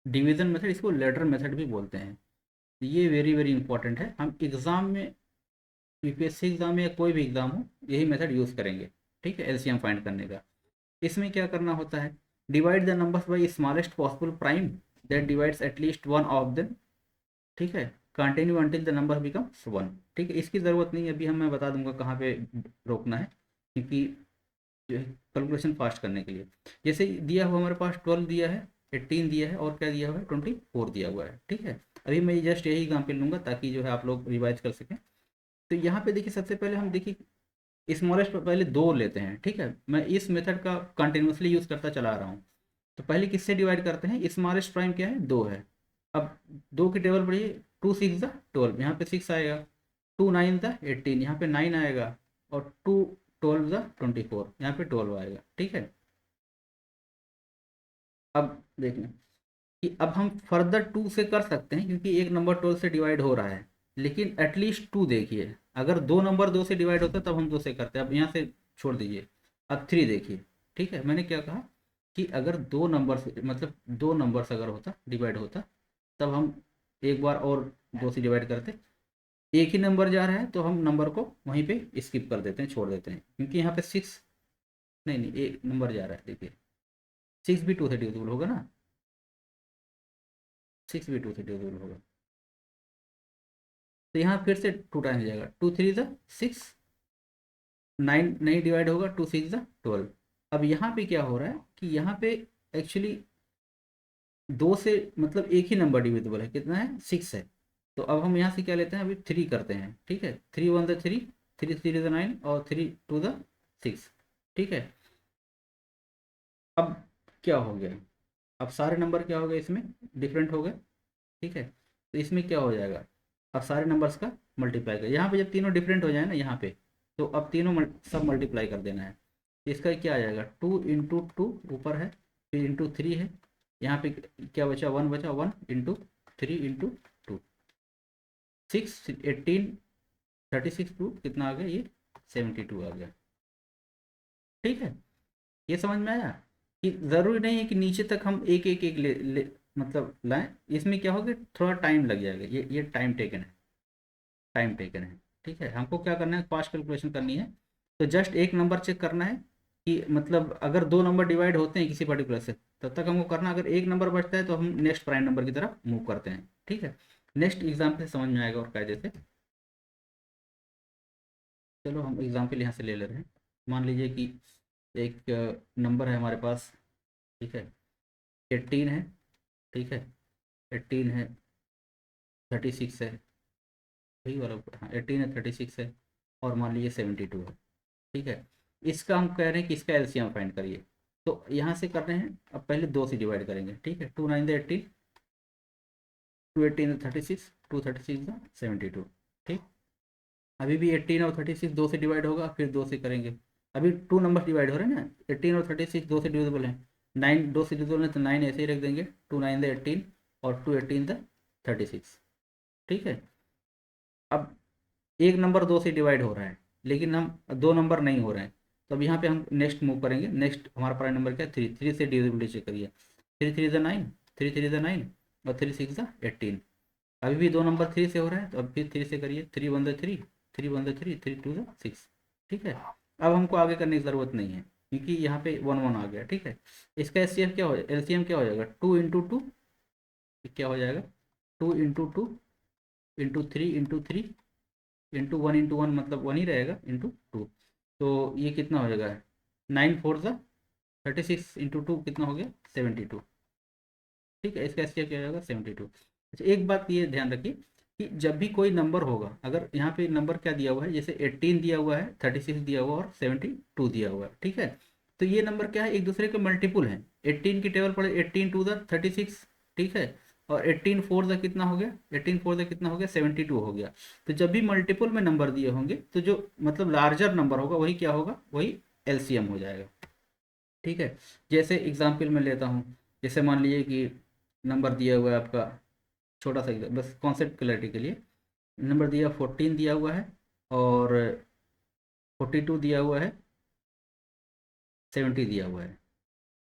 डिवीजन मेथड, इसको लेडर मेथड भी बोलते हैं। ये वेरी वेरी इंपॉर्टेंट है, हम एग्जाम में यूपीएससी एग्जाम या कोई भी एग्जाम हो यही मेथड यूज़ करेंगे, ठीक है, एलसीएम फाइंड करने का। इसमें क्या करना होता है, divide the numbers by smallest possible prime that divides at least one of them, ठीक है, continue until the number becomes 1, ठीक है। इसकी ज़रूरत नहीं है अभी, हम मैं बता दूंगा कहाँ पे रोकना है, क्योंकि जो है कैलकुलेशन फास्ट करने के लिए। जैसे दिया हुआ हमारे पास 12 दिया है, 18 दिया है, और क्या दिया हुआ है 24 दिया हुआ है, ठीक है। अभी मैं जस्ट यही एग्जाम्पल लूँगा ताकि जो है आप लोग रिवाइज कर सकें। तो यहाँ पे देखिए सबसे पहले हम देखिए स्मॉलेस्ट पहले 2 लेते हैं, ठीक है। मैं इस मेथड का कंटिन्यूसली यूज़ करता चला आ रहा हूँ। तो पहले किससे डिवाइड करते हैं, स्मॉलेस्ट प्राइम क्या है 2 है। अब 2 की टेबल पढ़िए, 2 6 द 12, यहाँ पे 6 आएगा, 2 9 द 18, यहाँ पे 9 आएगा, और 2 12 द 24, यहाँ पे 12 आएगा, ठीक है। अब देखना कि अब हम फर्दर 2 से कर सकते हैं क्योंकि एक नंबर 12 से डिवाइड हो रहा है, लेकिन एटलीस्ट 2 देखिए, अगर 2 नंबर 2 से डिवाइड होता तब हम 2 से करते हैं। अब यहाँ से छोड़ दीजिए, अब 3 देखिए, ठीक है। मैंने क्या कहा कि अगर 2 नंबर से मतलब 2 नंबर्स अगर होता डिवाइड होता तब हम एक बार और 2 से डिवाइड करते। एक ही नंबर जा रहा है तो हम नंबर को वहीं पे स्किप कर देते हैं, छोड़ देते हैं, क्योंकि यहाँ पे 6 नहीं नहीं एक नंबर जा रहा है, देखिए 6 भी 2 से डिविजिबल होगा ना, 6 भी 2 से डिविजिबल होगा। तो यहाँ फिर से 2 टाइम्स जाएगा, 2 3 द 6, 9 नहीं डिवाइड होगा, 2 6 ज़ा 12। अब यहाँ पे क्या हो रहा है कि यहाँ पे एक्चुअली दो से मतलब एक ही नंबर डिविजिबल है, कितना है 6 है। तो अब हम यहाँ से क्या लेते हैं, अभी 3 करते हैं, ठीक है। 3 1 द 3, 3 3 द 9 और 3 2 द 6, ठीक है। अब क्या हो गया, अब सारे नंबर क्या हो गए इसमें, डिफरेंट हो गए, ठीक है। तो इसमें क्या हो जाएगा, अब सारे नंबर्स का मल्टीप्लाई कर, यहाँ पे जब तीनों डिफरेंट हो जाए ना यहाँ पे, तो अब तीनों सब मल्टीप्लाई कर देना है। तो इसका क्या आ जाएगा, 2 × 2 ऊपर है, फिर × 3 है, यहाँ पे क्या बचा, 1 बचा, 1 × 3 × 2, 6 18 36 2 कितना आ गया ये, 72 आ गया, ठीक है। ये समझ में आया कि ज़रूरी नहीं है कि नीचे तक हम एक एक एक ले मतलब लाएं, इसमें क्या होगा, थोड़ा टाइम लग जाएगा, ये टाइम टेकन है, टाइम टेकन है, ठीक है। हमको क्या करना है, पास्ट कैलकुलेशन करनी है। तो जस्ट एक नंबर चेक करना है कि मतलब अगर दो नंबर डिवाइड होते हैं किसी पर्टिकुलर से, तब तक हमको करना, अगर एक नंबर बचता है तो हम नेक्स्ट प्राइम नंबर की तरफ मूव करते हैं, ठीक है। नेक्स्ट एग्जाम्पल समझ में आएगा और कायदे से। चलो हम एग्जाम्पल यहाँ से ले ले रहे हैं। मान लीजिए कि एक नंबर है हमारे पास, ठीक है, 18 है, ठीक है, 18 है, 36 है, वही वाला, हाँ 18 है, 36 है, और मान लीजिए 72 है, ठीक है। इसका हम कह रहे हैं कि इसका एलसीएम फाइंड करिए। तो यहाँ से कर रहे हैं, अब पहले दो से डिवाइड करेंगे, ठीक है। 2 9 18, 2 18 36, 2 36 72, ठीक। अभी भी 18 और 36 दो से डिवाइड होगा, फिर दो से करेंगे। अभी टू नंबर डिवाइड हो रहे हैं ना, 18 और 36 दो से डिविजिबल है, 9 दो से डिविजिबल है, तो 9 ऐसे ही रख देंगे, 2 9 द 18 और 2 18 द 36, ठीक है। अब एक नंबर दो से डिवाइड हो रहा है, लेकिन हम दो नंबर नहीं हो रहे हैं, तो अब यहाँ पे हम नेक्स्ट मूव करेंगे। नेक्स्ट हमारा प्राइम नंबर क्या है, 3, 3 से डिविजिबिलिटी चेक करिए, 3 3 द 9, 3 3 द 9 और 3 6 द 18। अभी भी दो नंबर 3 से हो रहा है, तो अब फिर 3 से करिए, 3 1 द 3, 3 1 द 3, 3 2 द 6, ठीक है। अब हमको आगे करने की ज़रूरत नहीं है, क्योंकि यहाँ पे 1 1 आ गया, ठीक है। इसका एचसीएफ क्या हो, एलसीएम क्या हो जाएगा, 2 × 2 क्या हो जाएगा, 2 × 2 × 3 × 3 ×1 मतलब वन ही रहेगा, ×2। तो ये कितना हो जाएगा, 9 4 ज़ा 36 × 2 कितना हो गया, 72, ठीक है। इसका एचसीएफ क्या हो जाएगा, 72। अच्छा एक बात ये ध्यान रखिए कि जब भी कोई नंबर होगा, अगर यहाँ पे नंबर क्या दिया हुआ है, जैसे 18 दिया हुआ है, 36 दिया हुआ है और 72 दिया हुआ है, ठीक है। तो ये नंबर क्या है, एक दूसरे के मल्टीपुल हैं। 18 की टेबल पड़े, 18 टू द 36, ठीक है। और 18 4 द कितना हो गया, 18 4 द कितना हो गया, 72 हो गया। तो जब भी मल्टीपुल में नंबर दिए होंगे, तो जो मतलब लार्जर नंबर होगा वही क्या होगा, वही एलसीएम हो जाएगा, ठीक है। जैसे एग्जाम्पल में लेता हूँ, जैसे मान लीजिए कि नंबर दिया हुआ है आपका, छोटा सा बस कॉन्सेप्ट क्लैरिटी के लिए, नंबर दिया 14 दिया हुआ है, और 42 दिया हुआ है, 70 दिया हुआ है,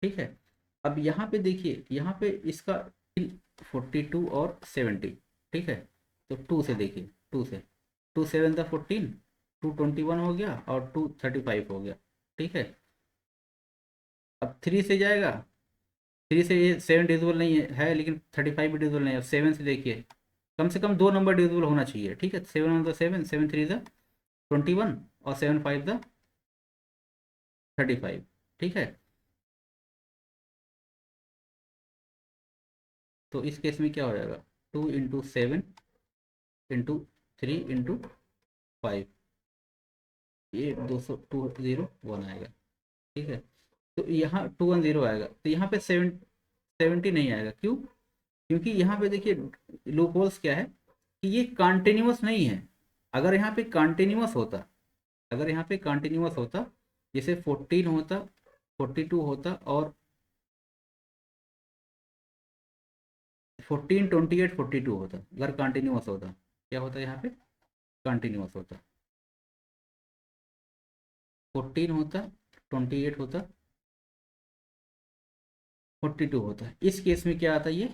ठीक है। अब यहाँ पे देखिए, यहाँ पे इसका 42 और 70, ठीक है। तो टू से देखिए, टू से, 2 7 था 14, 2 21 हो गया और 2 35 हो गया, ठीक है। अब 3 से जाएगा, 3 से ये 7 डिविजिबल नहीं है, लेकिन 35 भी डिविजिबल नहीं है। अब 7 से देखिए, कम से कम दो नंबर डिविजिबल होना चाहिए, ठीक है। 7 1 7, 7 3 21 और 7 5 35, ठीक है। तो इस केस में क्या हो जाएगा, 2 × 7 × 3 × 5, ये 201 आएगा, ठीक है। तो यहाँ 210 आएगा, तो यहाँ पे 70 नहीं आएगा, क्यों, क्योंकि यहाँ पे देखिए लूप होल्स क्या है कि ये कॉन्टिन्यूस नहीं है। अगर यहाँ पे कॉन्टिन्यूस होता, अगर यहाँ पे कॉन्टिन्यूस होता, जैसे 14 होता, 42 होता और 14 28 42 होता, अगर कंटिन्यूअस होता, क्या होता यहाँ पे, कंटिन्यूअस होता, 14 होता, 28 होता, 42 होता है। इस केस में क्या आता है, ये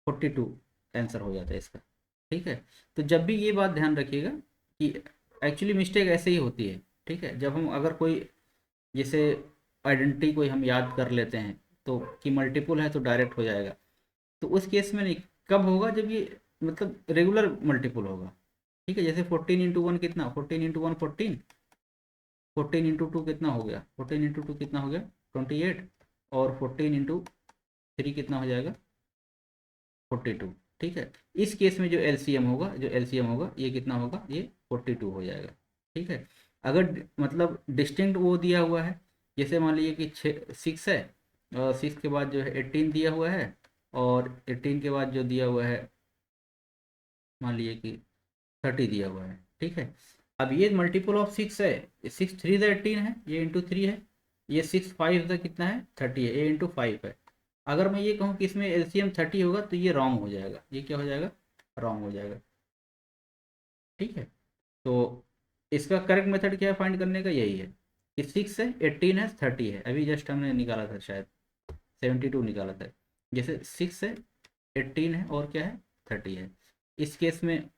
42 आंसर हो जाता है इसका, ठीक है। तो जब भी ये बात ध्यान रखिएगा कि एक्चुअली मिस्टेक ऐसे ही होती है, ठीक है। जब हम अगर कोई जैसे आइडेंटिटी कोई हम याद कर लेते हैं, तो कि मल्टीपुल है तो डायरेक्ट हो जाएगा। तो उस केस में नहीं, कब होगा, जब ये मतलब रेगुलर मल्टीपुल होगा, ठीक है। जैसे 14 × 1 कितना, 14 × 1 14, 14 इंटू टू कितना हो गया, 14 इंटू टू कितना हो गया 28, और 14 इंटू थ्री कितना हो जाएगा 42। ठीक है, इस केस में जो एलसीएम होगा, ये कितना होगा, ये 42 हो जाएगा। ठीक है, अगर मतलब डिस्टिंक्ट वो दिया हुआ है, जैसे मान लीजिए कि 6 है, और 6 के बाद जो है 18 दिया हुआ है, और 18 के बाद जो दिया हुआ है मान लीजिए कि 30 दिया हुआ है। ठीक है, अब ये मल्टीपल ऑफ 6 है, 6 3 18 है, ये इंटू 3 है, ये 6 5 कितना है 30 है, ये इंटू 5 है। अगर मैं ये कहूँ कि इसमें एलसीएम 30 होगा तो ये रॉन्ग हो जाएगा, ये क्या हो जाएगा, रॉन्ग हो जाएगा। ठीक है, तो इसका करेक्ट मेथड क्या है फाइंड करने का, यही है कि 6 है, 18 है, 30 है, अभी जस्ट हमने निकाला था शायद 72 निकाला था। जैसे 6 है, 18 है, और क्या है 30 है, इस केस में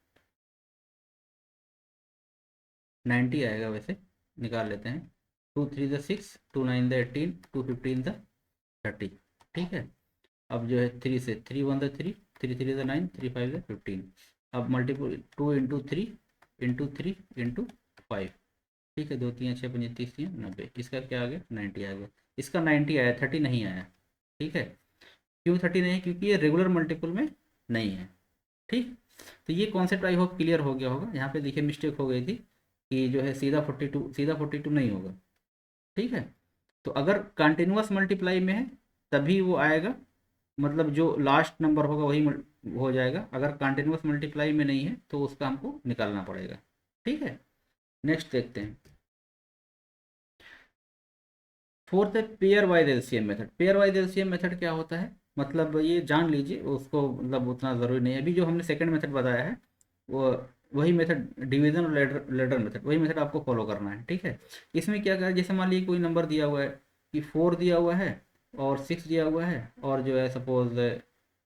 90 आएगा वैसे, निकाल लेते हैं। 2 3 6, 2 9 18, 2 15 30। ठीक है, अब जो है 3 से 3 1 3, 3 3 9, 3 5 15। अब मल्टीपल 2 इंटू 3 इंटू 3 इंटू 5। ठीक है, 2 3 6 5 30 90, इसका क्या आ गया 90 आ गया। इसका 90 आया, 30 नहीं आया। ठीक है, क्यों 30 नहीं है, क्योंकि ये रेगुलर मल्टीपल में नहीं है। ठीक, तो ये कॉन्सेप्ट आई होप क्लियर हो गया होगा। यहाँ पे देखिए मिस्टेक हो गई थी कि जो है सीधा 42 नहीं होगा। ठीक है, तो अगर कंटिन्यूअस मल्टीप्लाई में है तभी वो आएगा, मतलब जो लास्ट नंबर होगा वही हो जाएगा। अगर कंटिन्यूअस मल्टीप्लाई में नहीं है तो उसका हमको निकालना पड़ेगा। ठीक है, नेक्स्ट देखते हैं। फोर्थ है pair wise LCM method. Pair wise LCM method क्या होता है, मतलब ये जान लीजिए, उसको मतलब उतना ज़रूरी नहीं है। अभी जो हमने सेकंड मेथड बताया है वो वही मेथड, डिवीजन और लेडर मेथड, वही मेथड आपको फॉलो करना है। ठीक है, इसमें क्या करें, जैसे मान लीजिए कोई नंबर दिया हुआ है कि 4 दिया हुआ है और 6 दिया हुआ है और जो है सपोज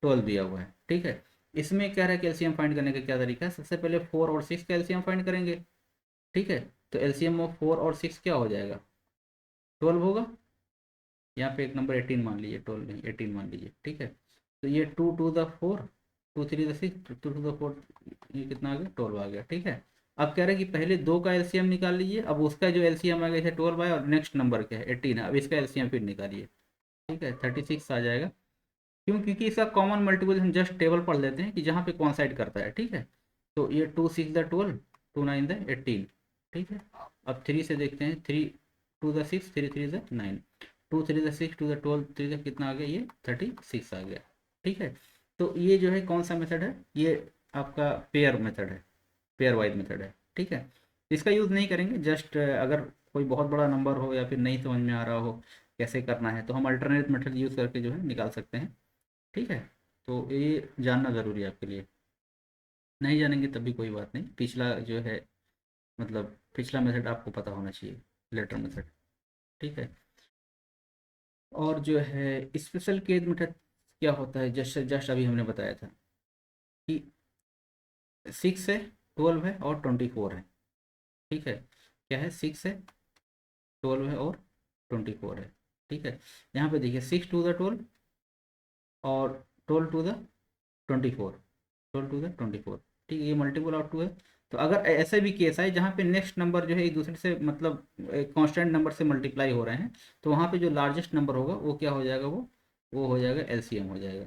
12 दिया हुआ है। ठीक है, इसमें क्या है कि एलसीएम फाइंड करने का क्या तरीका है, सबसे पहले 4 और 6 का एलसीएम फाइंड करेंगे। ठीक है, तो एलसीएम ऑफ 4 और 6 क्या हो जाएगा 12 होगा। यहाँ पे एक नंबर 18 मान लीजिए, 12 नहीं 18 मान लीजिए। ठीक है, तो ये 2 2 4, 2 3 6, 2 2 4, ये कितना आ गया 12 आ गया। ठीक है, अब कह रहे हैं कि पहले दो का एलसीएम निकाल लीजिए, अब उसका जो एलसीएम आ गया जैसे 12 आया और नेक्स्ट नंबर क्या है 18 है, अब इसका एलसीएम फिर निकालिए। ठीक है, 36 आ जाएगा। क्यों, क्योंकि इसका कॉमन मल्टीपल हम जस्ट टेबल पढ़ लेते हैं कि जहाँ पे कॉन्साइड करता है। ठीक है, तो ये 2 6 12, 2 9 18। ठीक है, अब 3 से देखते हैं, 3 2 6, 3 3 9, 2 3 6, 2 12, 3 कितना आ गया, ये 36 आ गया। ठीक है, तो ये जो है कौन सा मेथड है, ये आपका पेयर मेथड है, पेयर वाइज मेथड है। ठीक है, इसका यूज़ नहीं करेंगे, जस्ट अगर कोई बहुत बड़ा नंबर हो या फिर नहीं समझ में आ रहा हो कैसे करना है तो हम अल्टरनेट मेथड यूज़ करके जो है निकाल सकते हैं। ठीक है, तो ये जानना ज़रूरी है आपके लिए, नहीं जानेंगे तब भी कोई बात नहीं, पिछला जो है मतलब पिछला मेथड आपको पता होना चाहिए, लेटर मेथड। ठीक है, और जो है स्पेशल केस मेथड क्या होता है, जस्ट जस्ट अभी हमने बताया था कि 6 है, 12 है और 24 है। ठीक है, क्या है, 6 है, 12 है और 24 है। ठीक है, यहाँ पे देखिए 6 2 12 और 12 2 24, 12 2 24। ठीक है, ये मल्टीपल ऑफ 2 है। तो अगर ऐसे भी केस है जहाँ पे नेक्स्ट नंबर जो है एक दूसरे से मतलब कांस्टेंट नंबर से मल्टीप्लाई हो रहे हैं, तो वहाँ पे जो लार्जेस्ट नंबर होगा वो क्या हो जाएगा, वो हो जाएगा एलसीएम हो जाएगा।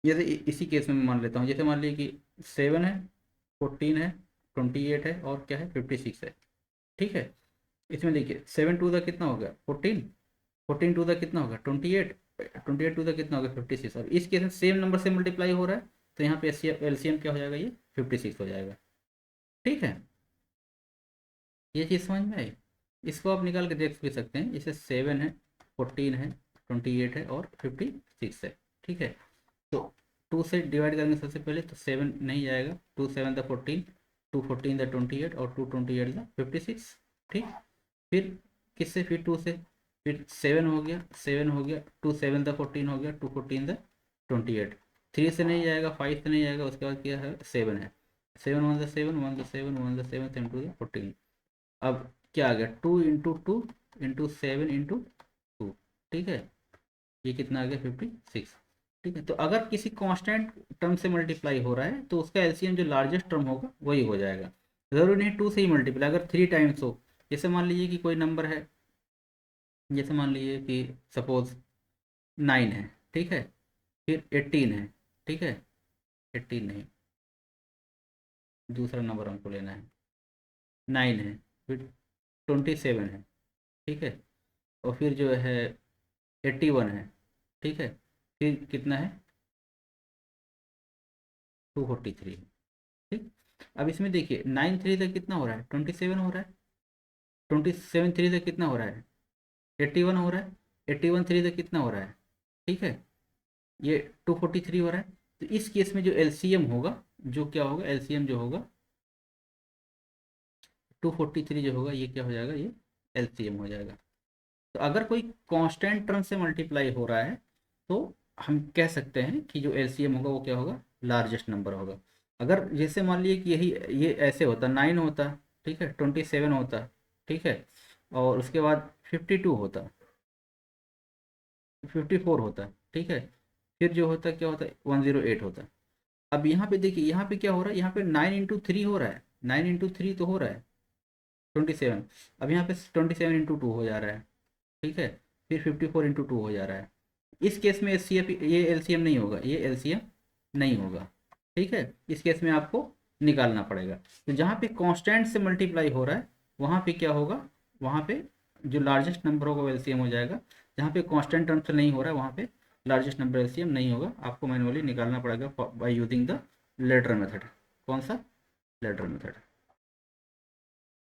जैसे इसी केस में मैं मान लेता हूँ, जैसे मान लीजिए कि 7 है, 14 है, 28 है और क्या है 56 है। ठीक है, इसमें देखिए 7 2 कितना हो गया 14, 14 2 कितना होगा 28, 28 2 कितना होगा 56। अब इस केस में सेम नंबर से मल्टीप्लाई हो रहा है तो यहाँ पे एलसीएम क्या हो जाएगा, ये 56 हो जाएगा। ठीक है, ये चीज़ समझ में आई। इसको आप निकाल के देख भी सकते हैं, जैसे 7 है, 14 है, 28 है और 56 है। ठीक है, तो 2 से डिवाइड करेंगे सबसे पहले तो 7 नहीं जाएगा, 2 7 14, 2 14 28 और 2 28 56। ठीक, फिर किससे, फिर 2 से, फिर 7 हो गया, 7 हो गया, 2 7 14 हो गया, 2 14 28। 3 से नहीं जाएगा, 5 से नहीं जाएगा, उसके बाद क्या है 7 है, 7 1 7 1 7 7 2 14। अब क्या आ गया 2 इंटू 2 इंटू 7 इंटू 2। ठीक है, ये कितना आ गया 56। ठीक है, तो अगर किसी कांस्टेंट टर्म से मल्टीप्लाई हो रहा है तो उसका एलसीएम जो लार्जेस्ट टर्म होगा वही हो जाएगा। ज़रूरी नहीं 2 से ही मल्टीप्लाई, अगर 3 टाइम्स हो जैसे मान लीजिए कि कोई नंबर है, जैसे मान लीजिए कि सपोज 9 है, ठीक है, फिर 18 है, ठीक है, 18 नहीं, दूसरा नंबर हमको लेना है, 9 है, फिर 27 है, ठीक है, और फिर जो है 81 है, ठीक है, फिर कितना है 243, ठीक। अब इसमें देखिए 9 3 तक कितना हो रहा है, 27 हो रहा है, 27 3 तक कितना हो रहा है, 81 हो रहा है, 81 3 तक कितना हो रहा है, ठीक है, ये 243 हो रहा है। तो इस केस में जो एलसीएम होगा, जो क्या होगा, एलसीएम जो होगा 243 जो होगा, ये क्या हो जाएगा, ये एलसीएम हो जाएगा। तो अगर कोई कांस्टेंट टर्म से मल्टीप्लाई हो रहा है तो हम कह सकते हैं कि जो एलसीएम होगा वो क्या होगा, लार्जेस्ट नंबर होगा। अगर जैसे मान लीजिए कि यही ये ऐसे होता, 9 होता, ठीक है, 27 होता, ठीक है, और उसके बाद 52 होता, 54 होता, ठीक है, फिर जो होता क्या होता, 108 होता। अब यहाँ पे देखिए, यहाँ पे क्या हो रहा है, यहाँ पे 9 × 3 हो रहा है, 9 × 3 तो हो रहा है 27। अब यहाँ पे 27 × 2 हो जा रहा है, ठीक है, फिर 54 × 2 हो जा रहा है। इस केस में एच ये एलसीएम नहीं होगा, ये एलसीएम नहीं होगा, ठीक है। इस केस में आपको निकालना पड़ेगा। तो जहाँ पे कांस्टेंट से मल्टीप्लाई हो रहा है वहाँ पे क्या होगा, वहाँ पे जो लार्जेस्ट नंबर होगा वो एलसीएम हो जाएगा। जहाँ पे कांस्टेंट टर्म से नहीं हो रहा है वहाँ पे लार्जेस्ट नंबर एलसीएम नहीं होगा, आपको मैनुअली निकालना पड़ेगा by using the ladder method. कौन सा, लेडर मेथड,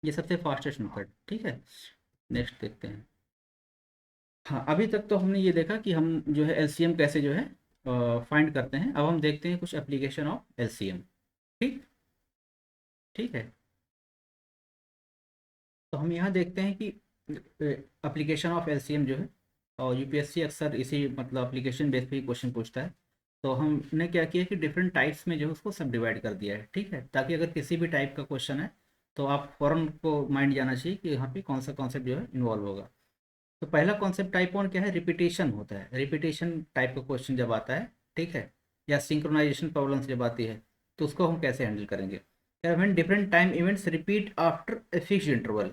ये सबसे फास्टेस्ट मेथड, ठीक है। नेक्स्ट देखते हैं। हाँ, अभी तक तो हमने ये देखा कि हम जो है एलसीएम कैसे जो है फाइंड करते हैं। अब हम देखते हैं कुछ एप्लीकेशन ऑफ एलसीएम, ठीक, ठीक है। तो हम यहाँ देखते हैं कि एप्लीकेशन ऑफ एलसीएम जो है, और यूपीएससी अक्सर इसी मतलब एप्लीकेशन बेस पे ही क्वेश्चन पूछता है। तो हमने क्या किया कि डिफरेंट टाइप्स में जो है उसको सब डिवाइड कर दिया है, ठीक है, ताकि अगर किसी भी टाइप का क्वेश्चन है तो आप फौरन को माइंड जाना चाहिए कि यहाँ पे कौन सा कॉन्सेप्ट जो है इन्वॉल्व होगा। तो पहला कॉन्सेप्ट टाइप 1 क्या है, रिपीटेशन होता है। रिपीटेशन टाइप का क्वेश्चन जब आता है, ठीक है, या सिंक्रोनाइजेशन प्रॉब्लम्स जब आती है, तो उसको हम कैसे हैंडल करेंगे। When different time events repeat after a fixed interval,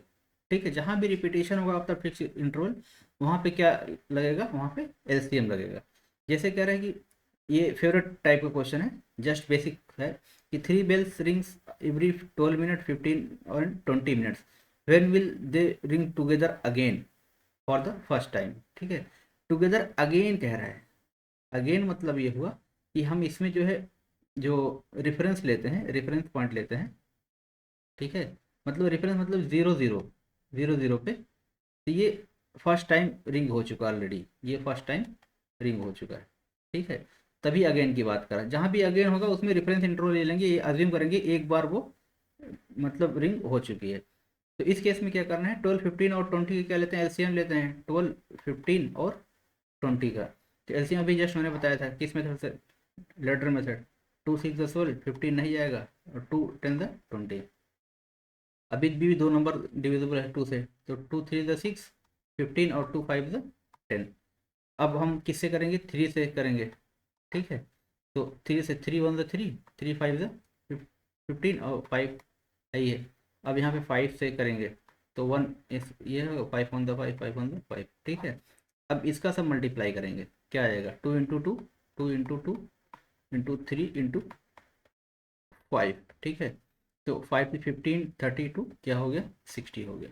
ठीक है, जहाँ भी रिपीटेशन होगा आफ्टर फिक्स इंटरवल वहाँ पे क्या लगेगा, वहाँ पे एलसीएम लगेगा। जैसे कह रहे हैं कि ये फेवरेट टाइप का क्वेश्चन है, जस्ट बेसिक है कि 3 बेल्स रिंग्स एवरी 12 मिनट 15 और 20 minutes, when will they ring together again for the first time, ठीक है। टुगेदर अगेन कह रहा है, अगेन मतलब ये हुआ कि हम इसमें जो है जो रेफरेंस लेते हैं, रेफरेंस पॉइंट लेते हैं, ठीक है, मतलब रेफरेंस मतलब 0 0 पे, तो ये फर्स्ट टाइम रिंग हो चुका ऑलरेडी, ये फर्स्ट टाइम रिंग हो चुका है, ठीक है। तभी अगेन की बात करा, जहाँ भी अगेन होगा उसमें रेफरेंस इंटरवल ले लेंगे, ये अज्यूम करेंगे एक बार वो मतलब रिंग हो चुकी है। तो इस केस में क्या करना है, 12 15 और 20 का क्या लेते हैं, एलसीएम लेते हैं 12 15 और 20 का। तो एलसीएम अभी जस्ट मैंने बताया था किस मेथड से, लेडर मेथड। 2 6 द 12, 15 नहीं जाएगा, और 2 10 द 20। अभी भी दो नंबर डिविजिबल है 2 से, तो 2 3 द 6 15 और 2 5 द 10। अब हम किससे करेंगे, 3 से करेंगे, ठीक है। तो 3 से 3 1 द 3, 3 5 द 15 और 5 है ये। अब यहाँ पे 5 से करेंगे तो 1 इस ये है, 5 1 द 5, 5 1 द 5, ठीक है। अब इसका सब मल्टीप्लाई करेंगे, क्या आएगा, 2 × 2, 2 × 2 2 × 5, ठीक है। तो 5 से 15 32 क्या हो गया, 60 हो गया।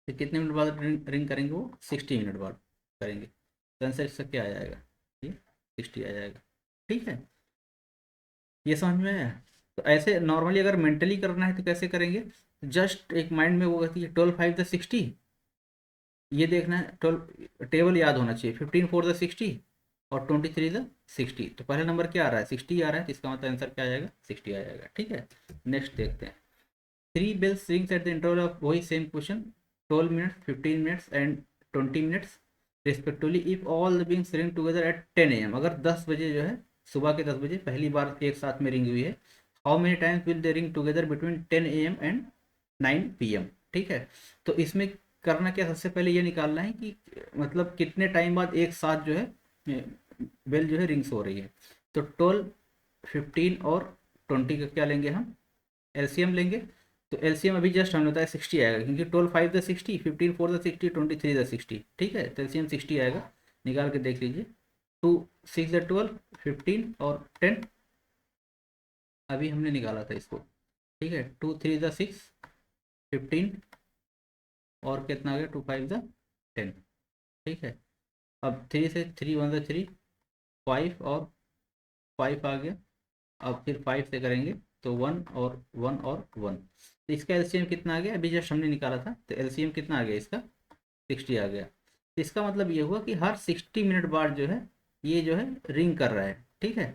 तो कितने मिनट बाद रिंग करेंगे, वो 60 मिनट बाद करेंगे। तो आंसर इसका क्या आ जाएगा, ये 60 आ जाएगा, ठीक है। ये समझ में आया। तो ऐसे नॉर्मली अगर मेंटली करना है तो कैसे करेंगे, जस्ट एक माइंड में वो कहती है 12 5 द 60, ये देखना है 12 टेबल याद होना चाहिए, 15 4 द 60 और 23 द 60। तो पहला नंबर क्या आ रहा है, 60 आ रहा है, तो इसका मतलब आंसर क्या आ जाएगा, 60 आ जाएगा, ठीक है। नेक्स्ट देखते हैं। 3 bells rings at the interval of वही same question, 12 minutes 15 minutes and 20 minutes respectively if all the बिंग्स ring together at 10 AM। अगर 10 बजे जो है, सुबह के 10 बजे पहली बार एक साथ में रिंग हुई है, how many times will they ring together between 10 AM and 9 PM, ठीक है। तो इसमें करना क्या, सबसे पहले ये निकालना है कि मतलब कितने टाइम बाद एक साथ जो है बेल जो है रिंग्स हो रही है। तो 12 15 और 20 का क्या लेंगे हम, एलसीएम लेंगे। तो एलसीएम अभी जस्ट हमने बताया 60 आएगा, क्योंकि 12 5 द 60, 15 4 द 60, 23 द 60, ठीक है। तो एलसीएम 60 आएगा, निकाल के देख लीजिए। 2 6 द 12, 15 और 10, अभी हमने निकाला था इसको, ठीक है। 2 3 द 6, 15 और कितना आ गया, 2 5 द 10, ठीक है। अब 3 से 3 1 द 3, 5 और 5 आ गया। अब फिर 5 से करेंगे तो 1 और 1 और 1, तो इसका एलसीएम कितना आ गया, अभी जस्ट हमने निकाला था, तो एलसीएम कितना आ गया इसका, 60 आ गया। तो इसका मतलब ये हुआ कि हर 60 मिनट बाद जो है ये जो है रिंग कर रहा है, ठीक है।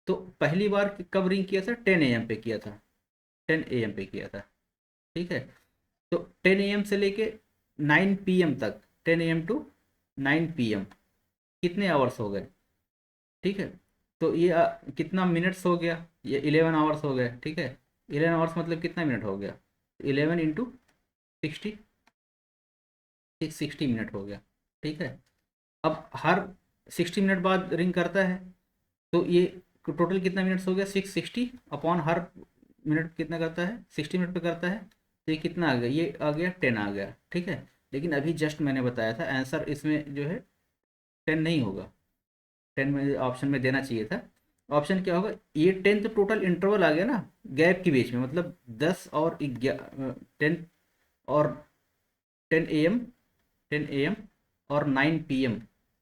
तो पहली बार कब रिंग किया था, 10 AM पे किया था, 10 AM पे किया था, ठीक है। तो 10 AM से लेके 9 PM तक, 10 AM टू 9 PM कितने आवर्स हो गए, ठीक है। तो ये कितना मिनट्स हो गया, ये 11 आवर्स हो गए, ठीक है। 11 आवर्स मतलब कितना मिनट हो गया, 11 × 60, 660 मिनट हो गया, ठीक है। अब हर 60 मिनट बाद रिंग करता है, तो ये टोटल कितना मिनट्स हो गया, 660 अपॉन हर मिनट कितना करता है, 60 मिनट पे करता है, तो ये कितना आ गया, ये आ गया 10 आ गया, ठीक है। लेकिन अभी जस्ट मैंने बताया था आंसर इसमें जो है 10 नहीं होगा, 10 में ऑप्शन में देना चाहिए था। ऑप्शन क्या होगा, ये 10 तो टोटल इंटरवल आ गया ना गैप के बीच में, मतलब 10 और 10 और 10 AM, 10 AM और 9 PM,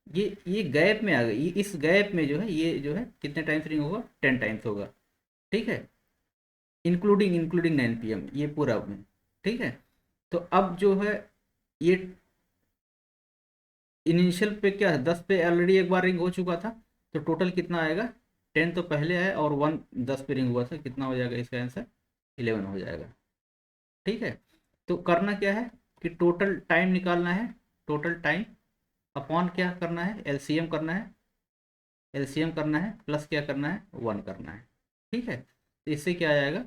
ये गैप में आ गई, इस गैप में जो है ये जो है कितने टाइम्स रिंग होगा, 10 टाइम्स होगा, ठीक है। इंक्लूडिंग इंक्लूडिंग 9 PM ये पूरा में, ठीक है। तो अब जो है ये इनिशियल पे क्या है, 10 पे ऑलरेडी एक बार रिंग हो चुका था, तो टोटल कितना आएगा, 10 तो पहले आया और 1 10 पे रिंग हुआ था, कितना हो जाएगा इसका आंसर, 11 हो जाएगा, ठीक है। तो करना क्या है कि टोटल टाइम निकालना है, टोटल टाइम अपॉन क्या करना है, एलसीएम करना है, एलसीएम करना है प्लस क्या करना है, 1 करना है, ठीक है। तो इससे क्या आ जाएगा,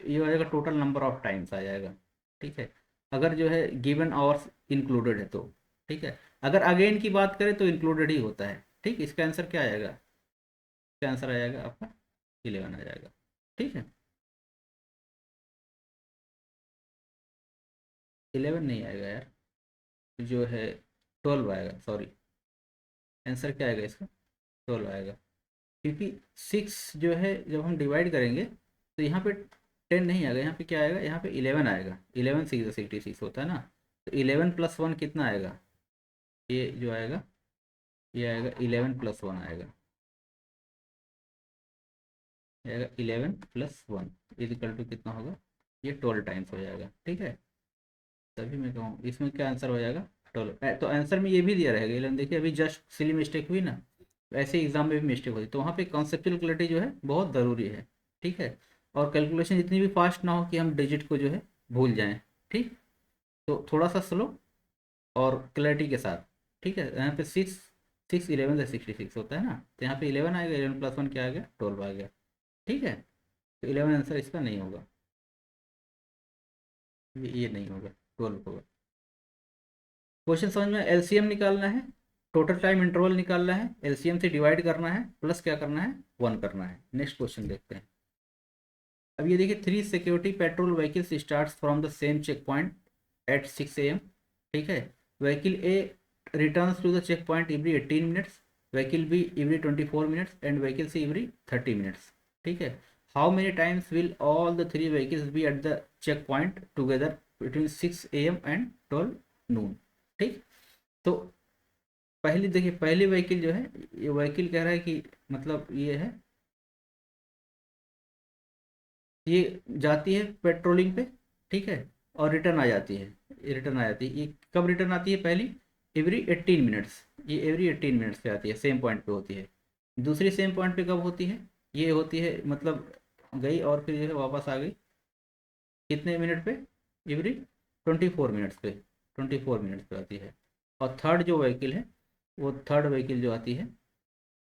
ये आ जाएगा टोटल नंबर ऑफ टाइम्स आ जाएगा, ठीक है। अगर जो है गिवन आवर्स इंक्लूडेड है तो, ठीक है। अगर अगेन की बात करें तो इंक्लूडेड ही होता है, ठीक। इसका आंसर क्या आएगा, इसका आंसर आ जाएगा आपका 11 आ जाएगा, ठीक है। 11 नहीं आएगा यार, जो है 12 आएगा, सॉरी। आंसर क्या आएगा इसका, 12 आएगा, क्योंकि 6 जो है जब हम डिवाइड करेंगे तो यहाँ पे 10 नहीं आएगा, यहाँ पे क्या आएगा, यहाँ पे 11 आएगा, 11 6 66 होता है ना। तो 11 + 1 कितना आएगा, ये जो आएगा ये आएगा 11 + 1 आएगा, ये आएगा 11 + 1 इक्वल टू कितना होगा, ये 12 टाइम्स हो जाएगा, ठीक है। तभी मैं कहूँ इसमें क्या आंसर हो जाएगा, 12। तो आंसर में ये भी दिया रहेगा 11, देखिए अभी जस्ट सिली मिस्टेक हुई ना, वैसे एग्जाम में भी मिस्टेक होती, तो वहाँ पे कॉन्सेप्चुअल क्लैरिटी जो है बहुत ज़रूरी है, ठीक है। और कैलकुलेशन जितनी भी फास्ट ना हो कि हम डिजिट को जो है भूल जाएं, ठीक। तो थोड़ा सा स्लो और क्लैरिटी के साथ, ठीक है। यहाँ पे 6 6 11 से 66 होता है ना, तो यहाँ पे 11 आएगा, 11 + 1 क्या आ गया, 12 आ गया, ठीक है। तो 11 आंसर इसका नहीं होगा, ये नहीं होगा, 12 होगा। क्वेश्चन समझ में, एलसीएम निकालना है, टोटल टाइम इंटरवल निकालना है, एलसीएम से डिवाइड करना है प्लस क्या करना है, 1 करना है। नेक्स्ट क्वेश्चन देखते हैं। अब ये देखिए, 3 security patrol vehicles starts from the same check point at 6 AM, ठीक है। Vehicle A returns to the check point every 18 minutes, vehicle B every 24 minutes and vehicle C every 30 minutes, ठीक है। How many times will all the 3 vehicles be at the check point together between 6 AM and 12 noon, ठीक। तो पहली देखिए, पहली व्हीकल जो है, ये व्हीकल कह रहा है कि मतलब ये है, ये जाती है पेट्रोलिंग पे, ठीक है, और रिटर्न आ जाती है, ये रिटर्न आ जाती है, ये कब रिटर्न आती है, पहली एवरी 18 मिनट्स, ये एवरी 18 मिनट्स पे आती है, सेम पॉइंट पे होती है। दूसरी सेम पॉइंट पे कब होती है, ये होती है मतलब गई और फिर जो है वापस आ गई, कितने मिनट पे, एवरी 24 मिनट्स पे, 24 मिनट्स पे आती है। और थर्ड जो व्हीकल है, वो थर्ड व्हीकल जो आती है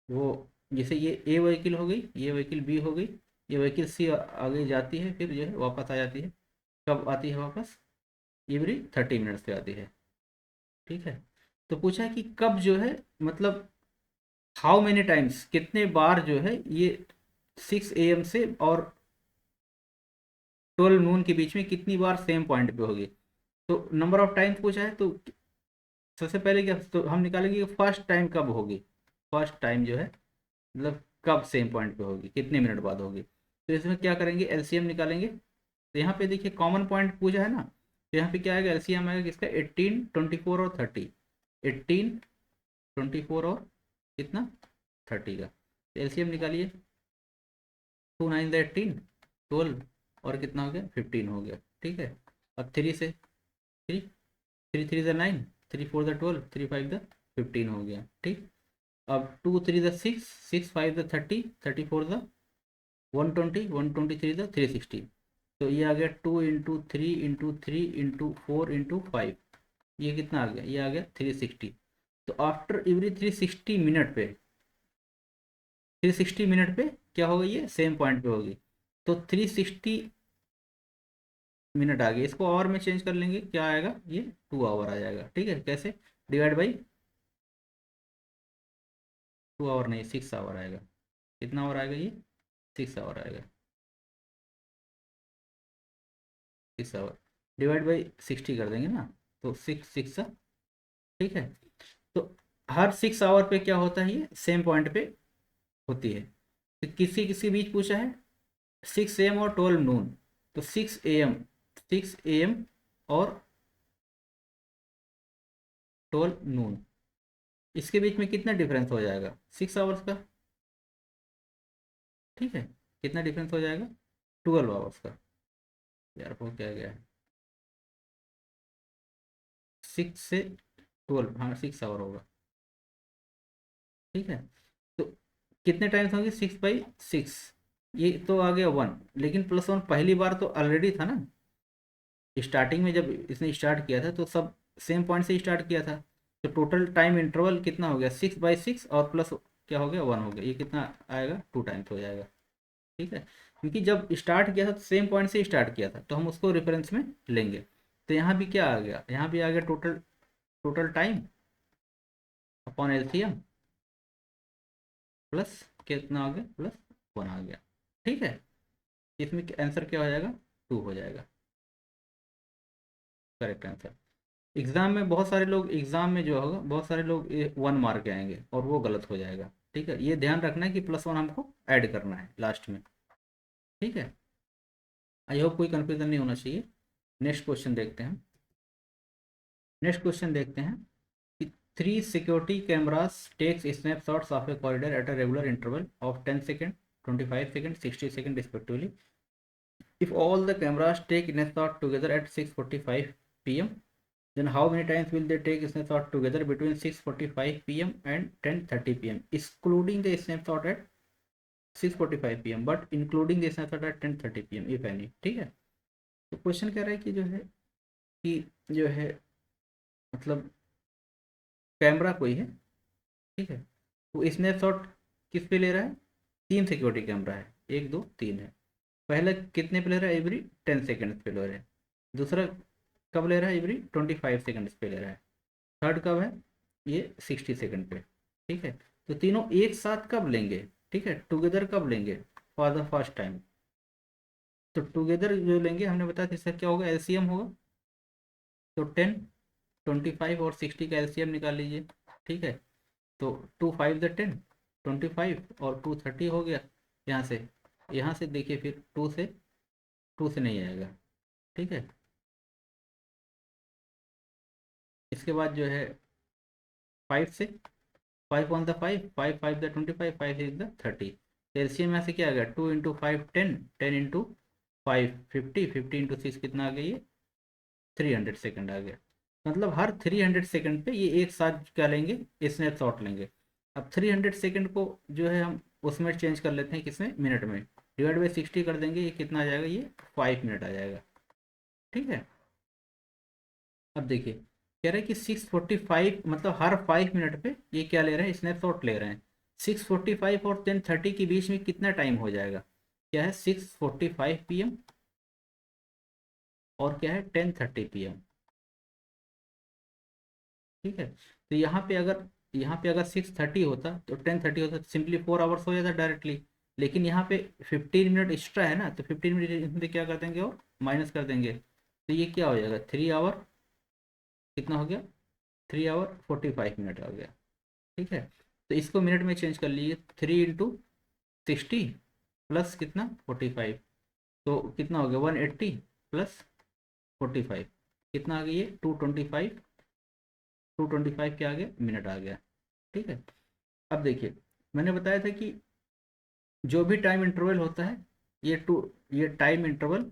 वो, जैसे ये ए व्हीकल हो गई, ये व्हीकल बी हो गई, ये व्हीकल सी आगे जाती है, फिर जो है वापस आ जाती है, कब आती है वापस, एवरी 30 मिनट्स पे आती है, ठीक है। तो पूछा है कि कब जो है, मतलब हाउ मेनी टाइम्स, कितने बार जो है ये 6 AM से और 12 नून के बीच में कितनी बार सेम पॉइंट पे होगी। तो नंबर ऑफ टाइम्स पूछा है, तो सबसे पहले क्या, तो हम निकालेंगे कि फर्स्ट टाइम कब होगी। फर्स्ट टाइम जो है मतलब कब सेम पॉइंट पे होगी, कितने मिनट बाद होगी। तो इसमें क्या करेंगे, एलसीएम निकालेंगे। तो यहाँ पे देखिए कॉमन पॉइंट पूछा है ना, तो यहाँ पे क्या आएगा, एलसीएम आएगा किसका, 18, 24 और 30। 18, 24 और कितना, 30 का। एलसीएम निकालिए, 2 9 18, 12 और कितना हो गया, 15 हो गया। ठीक है। अब 3 से, 3, 3 3 ज़ा 9, 3 4 ज़ा 12, 3 5 ज़ा 15 हो गया। ठीक। अब 2 3 ज़ा 6, 6 5 ज़ा 30, 34 ज़ा 120, 123 ज़ा 360। तो ये आ गया 2 × 3 × 3 × 4 × 5। ये कितना आ गया, ये आ गया 360। तो आफ्टर एवरी 360 मिनट पे, 360 मिनट पे क्या होगा, ये सेम पॉइंट पे होगी। तो 360 मिनट आ गया, इसको आवर में चेंज कर लेंगे, क्या आएगा, ये 2 आवर आ जाएगा। ठीक है, कैसे, डिवाइड बाई 2 आवर नहीं, 6 आवर आएगा। कितना आवर आएगा ये, 6 आवर आएगा। 6 आवर डिवाइड बाई 60 कर देंगे ना, तो 6 6। ठीक है। तो हर 6 आवर पे क्या होता है, ये सेम पॉइंट पे होती है। तो किसी किसी बीच पूछा है 6 AM और 12 नून। तो 6 AM, 6 AM और 12 नून, इसके बीच में कितना डिफरेंस हो जाएगा, 6 आवर्स का। ठीक है, कितना डिफरेंस हो जाएगा, 12 आवर्स का। यार वो क्या गया है, 6 से 12, हाँ 6 आवर होगा। ठीक है। तो कितने टाइम्स होंगे, 6/6, ये तो आ गया 1, लेकिन +1 पहली बार तो ऑलरेडी था ना, स्टार्टिंग में जब इसने स्टार्ट किया था तो सब सेम पॉइंट से स्टार्ट किया था। तो टोटल टाइम इंटरवल कितना हो गया, 6/6 और प्लस क्या हो गया, 1 हो गया। ये कितना आएगा, 2 टाइम्स हो जाएगा। ठीक है, क्योंकि जब स्टार्ट किया था तो सेम पॉइंट से स्टार्ट किया था, तो हम उसको रेफरेंस में लेंगे। तो यहाँ भी क्या आ गया, यहाँ भी आ गया total, total time upon LCM plus कितना आ गया, +1 आ गया। ठीक है, इसमें आंसर क्या हो जाएगा, 2 हो जाएगा करेक्ट आंसर। एग्जाम में बहुत सारे लोग, एग्जाम में जो होगा बहुत सारे लोग 1 मार्क के आएंगे और वो गलत हो जाएगा। ठीक है, ये ध्यान रखना है कि +1 हमको ऐड करना है लास्ट में। ठीक है, आई होप कोई कंफ्यूजन नहीं होना चाहिए। नेक्स्ट क्वेश्चन देखते हैं। नेक्स्ट क्वेश्चन देखते हैं कि 3 security cameras takes snapshots of a corridor at a regular interval of 10 second, 25 second, 60 second respectively. If all the cameras take snapshot together at 6:45 p.m., then how many times will they take snapshot together between 6:45 p.m. and 10:30 p.m., excluding the snapshot at 6:45 p.m. but including the snapshot at 10:30 p.m. if any। ठीक है, तो क्वेश्चन कह रहा है कि जो है, कि जो है मतलब कैमरा कोई है, ठीक है, वो स्नैपशॉट किस पे ले रहा है, 3 सिक्योरिटी कैमरा है, 1 2 3 है। पहला कितने पे ले रहा है, एवरी 10 सेकेंड्स पे ले रहा है। दूसरा कब ले रहा है, एवरी 25 सेकेंड्स पे ले रहा है। थर्ड कब है, ये 60 सेकेंड पे। ठीक है, तो तीनों एक साथ कब लेंगे, ठीक है, टुगेदर कब लेंगे, फॉर द फर्स्ट टाइम। तो टुगेदर जो लेंगे हमने बताया इसका क्या होगा, एलसीएम होगा। तो 10, 25 और 60 का एलसीएम निकाल लीजिए। ठीक है, तो 2 5 द 10, 25 और 2 30 हो गया। यहाँ से, यहाँ से देखिए फिर 2 से नहीं आएगा। ठीक है, इसके बाद जो है 5 से, 5 1 द 5, 5 5 द 25, 5 6 द 30। एलसीएम यहाँ से क्या आ गया, 2 × 5 10, 10 × 5 50, 50 × 6 कितना आ गया, ये 300 सेकंड आ गया। मतलब हर 300 सेकंड पे ये एक साथ क्या लेंगे, स्नैपशॉट लेंगे। अब 300 सेकंड को जो है हम उसमें चेंज कर लेते हैं, किसमें, मिनट में, डिवाइड बाई 60 कर देंगे, ये कितना आ जाएगा, ये 5 मिनट आ जाएगा। ठीक है, अब देखिए कह रहे हैं कि 6:45 मतलब हर 5 मिनट पे ये क्या ले रहे हैं, स्नैपशॉट ले रहे हैं। 6:45 और 10:30 के बीच में कितना टाइम हो जाएगा, क्या है, 6:45 PM और क्या है, 10:30 PM। ठीक है, तो यहाँ पे अगर 6:30 होता तो 10:30 होता, तो सिंपली 4 आवर्स हो जाता डायरेक्टली। लेकिन यहाँ पे 15 मिनट एक्स्ट्रा है ना, तो 15 मिनट इसमें क्या कर देंगे, और माइनस कर देंगे तो ये क्या हो जाएगा, 3 आवर कितना हो गया, 3 आवर 45 मिनट हो गया। ठीक है, तो इसको मिनट में चेंज कर लीजिए, 3 × 60 प्लस कितना 45, तो कितना हो गया 180 प्लस 45, कितना आ गया ये 225, 225 क्या आ गया मिनट आ गया। ठीक है, अब देखिए मैंने बताया था कि जो भी टाइम इंटरवल होता है ये टाइम इंटरवल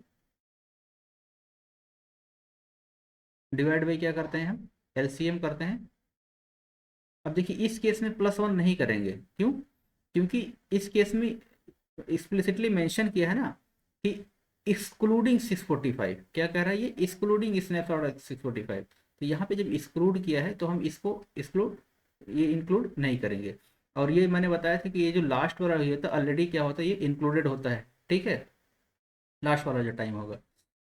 डिवाइड बाई क्या करते हैं हम, एलसीएम करते हैं। अब देखिए इस केस में +1 नहीं करेंगे, क्यों, क्योंकि इस केस में एक्सप्लिसिटली मेंशन किया है ना कि एक्सक्लूडिंग 645, क्या कह रहा है ये, एक्सक्लूडिंग स्नैपशॉट 645, तो यहाँ पे जब एक्सक्लूड किया है तो हम इसको एक्सक्लूड, ये इंक्लूड नहीं करेंगे। और ये मैंने बताया था कि ये जो लास्ट वाला ये था ऑलरेडी क्या होता है, ये इंक्लूडेड होता है। ठीक है, लास्ट वाला जो टाइम होगा,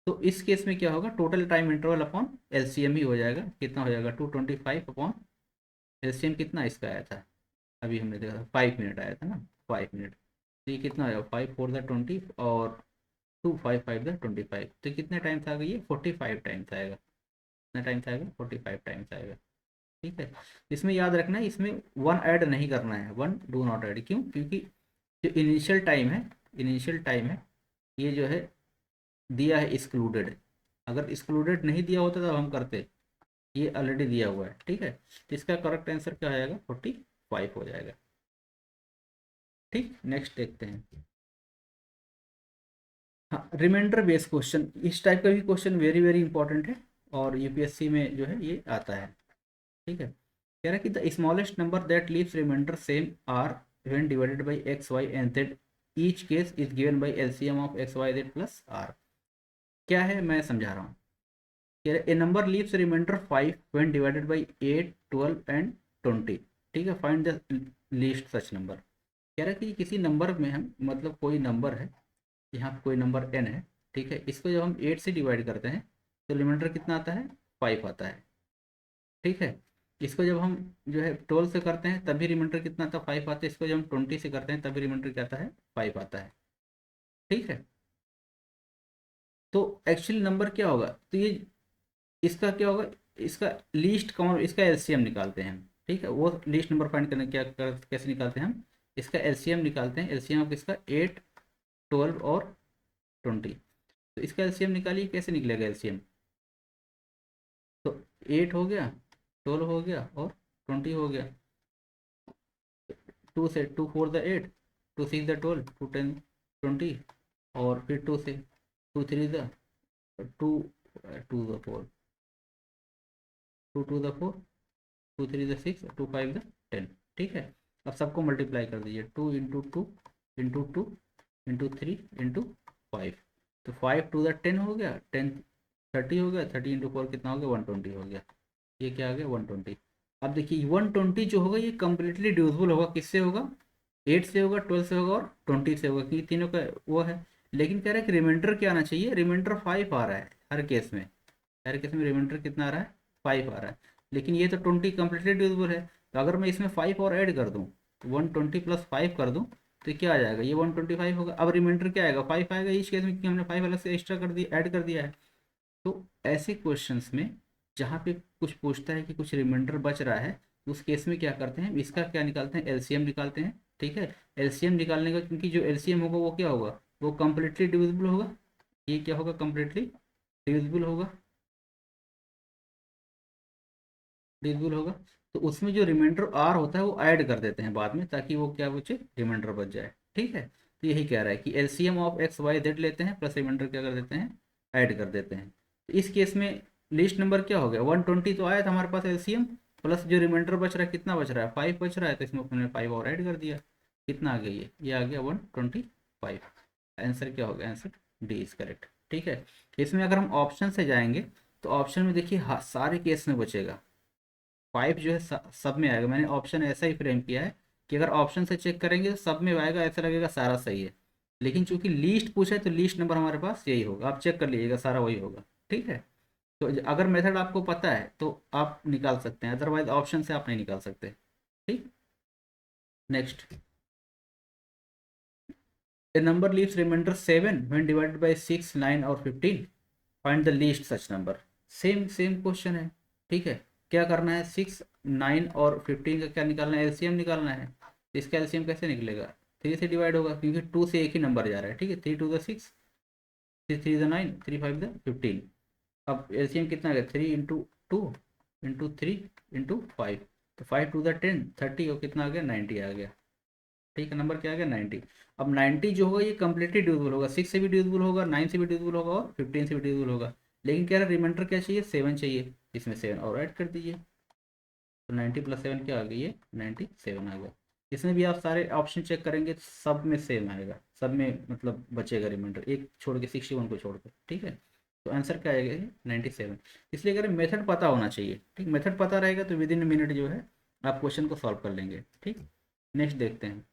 तो इस केस में क्या होगा, total time interval upon LCM ही हो जाएगा, कितना हो जाएगा 225 अपॉन एलसीएम, कितना इसका आया था, अभी हमने देखा था 5 मिनट आया था ना, 5 मिनट, तो ये कितना आएगा 5 4 × 20 और 2 5 5 × 25, तो कितने टाइम्स आ गई ये 45 टाइम्स आएगा, कितना टाइम्स आएगा 45 टाइम्स आएगा। ठीक है, इसमें याद रखना है, इसमें वन ऐड नहीं करना है, वन डू नॉट ऐड, क्यों, क्योंकि जो इनिशियल टाइम है, इनिशियल टाइम है ये जो है दिया है एक्सक्लूडेड, अगर एक्सक्लूडेड नहीं दिया होता तो हम करते, ये ऑलरेडी दिया हुआ है। ठीक है, तो इसका करेक्ट आंसर क्या हो जाएगा 45 हो जाएगा। ठीक, नेक्स्ट देखते हैं। हाँ, रिमाइंडर बेस्ड क्वेश्चन, इस टाइप का भी क्वेश्चन वेरी वेरी इंपॉर्टेंट है और यूपीएससी में जो है ये आता है। ठीक है, कह रहा है कि the smallest number that leaves remainder same R when divided by X Y and Z each case is given by LCM of x Y Z plus R. क्या है मैं समझा रहा हूँ, कह रहा है a number leaves remainder 5 when divided by 8 12 and 20। ठीक है, find the least such number. कह रहा है कि किसी नंबर में हम, मतलब कोई नंबर है, यहाँ पे कोई नंबर n है। ठीक है, इसको जब हम 8 से डिवाइड करते हैं तो रिमाइंडर कितना आता है 5 आता है। ठीक है, इसको जब हम जो है 12 से करते हैं तभी रिमाइंडर कितना आता है 5 आता है, इसको जब हम 20 से करते हैं तभी रिमाइंडर क्या आता है 5 आता है। ठीक है, तो एक्चुअली नंबर क्या होगा, तो ये इसका क्या होगा, इसका लीस्ट कॉमन, इसका एलसीएम निकालते हैं हम। ठीक है, वो लीस्ट नंबर फाइंड करने कैसे निकालते हैं हम, इसका एलसीएम निकालते हैं, एलसीएम ऑफ इसका 8 12 और 20, तो इसका एलसीएम निकालिए, कैसे निकलेगा एलसीएम, तो 8 हो गया, 12 हो गया और 20 हो गया, 2 से 2 4 द 8, 2 6 द 12, 2 10 20, और फिर 2 से 2 3 the 2, 2 the 4, 2 2 the 4, 2 3 the 6, 2 5 the 10। ठीक है, अब सबको मल्टीप्लाई कर दीजिए, 2 × 2 × 2 × 3 × 5, तो 5 2 द 10 हो गया, 10 30 हो गया, 30 × 4 कितना हो गया 120 हो गया, ये क्या आ गया 120। अब देखिए 120 जो होगा ये कंप्लीटली डिविजिबल होगा, किससे होगा, 8 से होगा, 12 से होगा और 20 से होगा, क्योंकि तीनों का वो है। लेकिन कह रहा है कि रिमाइंडर क्या आना चाहिए, रिमाइंडर 5 आ रहा है हर केस में, हर केस में रिमाइंडर कितना आ रहा है 5 आ रहा है, लेकिन ये तो 20 कंप्लीटली डिविजिबल है, तो अगर मैं इसमें 5 और ऐड कर दूँ, 120 + 5 कर दूँ, तो क्या आ जाएगा, ये 125 होगा। अब रिमाइंडर क्या आएगा 5 आएगा इस केस में, क्योंकि हमने 5 अलग से एक्स्ट्रा कर दिया, ऐड कर दिया है। तो ऐसे क्वेश्चंस में जहाँ पे कुछ पूछता है कि कुछ रिमाइंडर बच रहा है, तो उस केस में क्या करते हैं, इसका क्या निकालते हैं एलसीएम निकालते हैं। ठीक है, एलसीएम निकालने का, क्योंकि जो एलसीएम होगा वो क्या होगा, वो कंप्लीटली डिविजिबल होगा, ये क्या होगा कंप्लीटली डिविजिबल होगा, डिविजिबल होगा, तो उसमें जो रिमाइंडर आर होता है वो ऐड कर देते हैं बाद में, ताकि वो क्या बचे, रिमाइंडर बच जाए। ठीक है, तो यही कह रहा है कि LCM of x Y z लेते हैं प्लस रिमाइंडर क्या कर देते हैं, ऐड कर देते हैं। तो इस केस में लिस्ट नंबर क्या हो गया 120 तो आया था हमारे पास एलसीएम, प्लस जो रिमाइंडर बच रहा है कितना बच रहा है 5 बच रहा है, तो इसमें अपने 5 और ऐड कर दिया, कितना आ गया ये आ गया 125। आंसर क्या होगा, आंसर डी इज करेक्ट। ठीक है, इसमें अगर हम ऑप्शन से जाएंगे तो ऑप्शन में देखिए सारे केस में बचेगा, 5 जो है सब में आएगा, मैंने ऑप्शन ऐसा ही फ्रेम किया है कि अगर ऑप्शन से चेक करेंगे तो सब में आएगा, ऐसा लगेगा सारा सही है, लेकिन चूंकि लीस्ट पूछा है तो लीस्ट नंबर हमारे पास यही होगा, आप चेक कर लीजिएगा सारा वही होगा। ठीक है, तो अगर मेथड आपको पता है तो आप निकाल सकते हैं, अदरवाइज ऑप्शन से आप नहीं निकाल सकते। ठीक, next, a number leaves remainder 7 when divided by 6, 9 और 15, find the least such number. Same same question है, ठीक है। क्या करना है, 6, 9 और 15 का क्या निकालना है, एलसीएम निकालना है। तो इसका एलसीएम कैसे निकलेगा, 3 से डिवाइड होगा, क्योंकि 2 से एक ही नंबर जा रहा है, ठीक है। 3 2 द 6, 3 3 द 9, 3 5 द 15। अब एलसीएम कितना आ गया, 3 इंटू 2 इंटू 3 इंटू 5, तो 5 2 द 10, 30 और कितना आ गया, 90 आ गया, ठीक है। नंबर क्या आ गया, 90। अब 90 जो होगा ये कम्प्लीटली डिविजिबल होगा, 6 से भी डिविजिबल होगा, 9 से भी डिविजिबल होगा और 15 से भी डिविजिबल होगा। लेकिन क्या रहा, रिमाइंडर क्या चाहिए, 7 चाहिए, इसमें 7 और ऐड कर दीजिए, तो 90 प्लस 7 क्या आ गई, ये 97 आ गया। इसमें भी आप सारे ऑप्शन चेक करेंगे, सब में सेम आएगा, सब में मतलब बचेगा रिमाइंडर, एक छोड़ के 61 को छोड़ के, ठीक है। तो आंसर क्या आएगा, 97। इसलिए अगर मेथड पता होना चाहिए, ठीक, मेथड पता रहेगा तो विद इन मिनट जो है आप क्वेश्चन को सॉल्व कर लेंगे, ठीक। नेक्स्ट देखते हैं।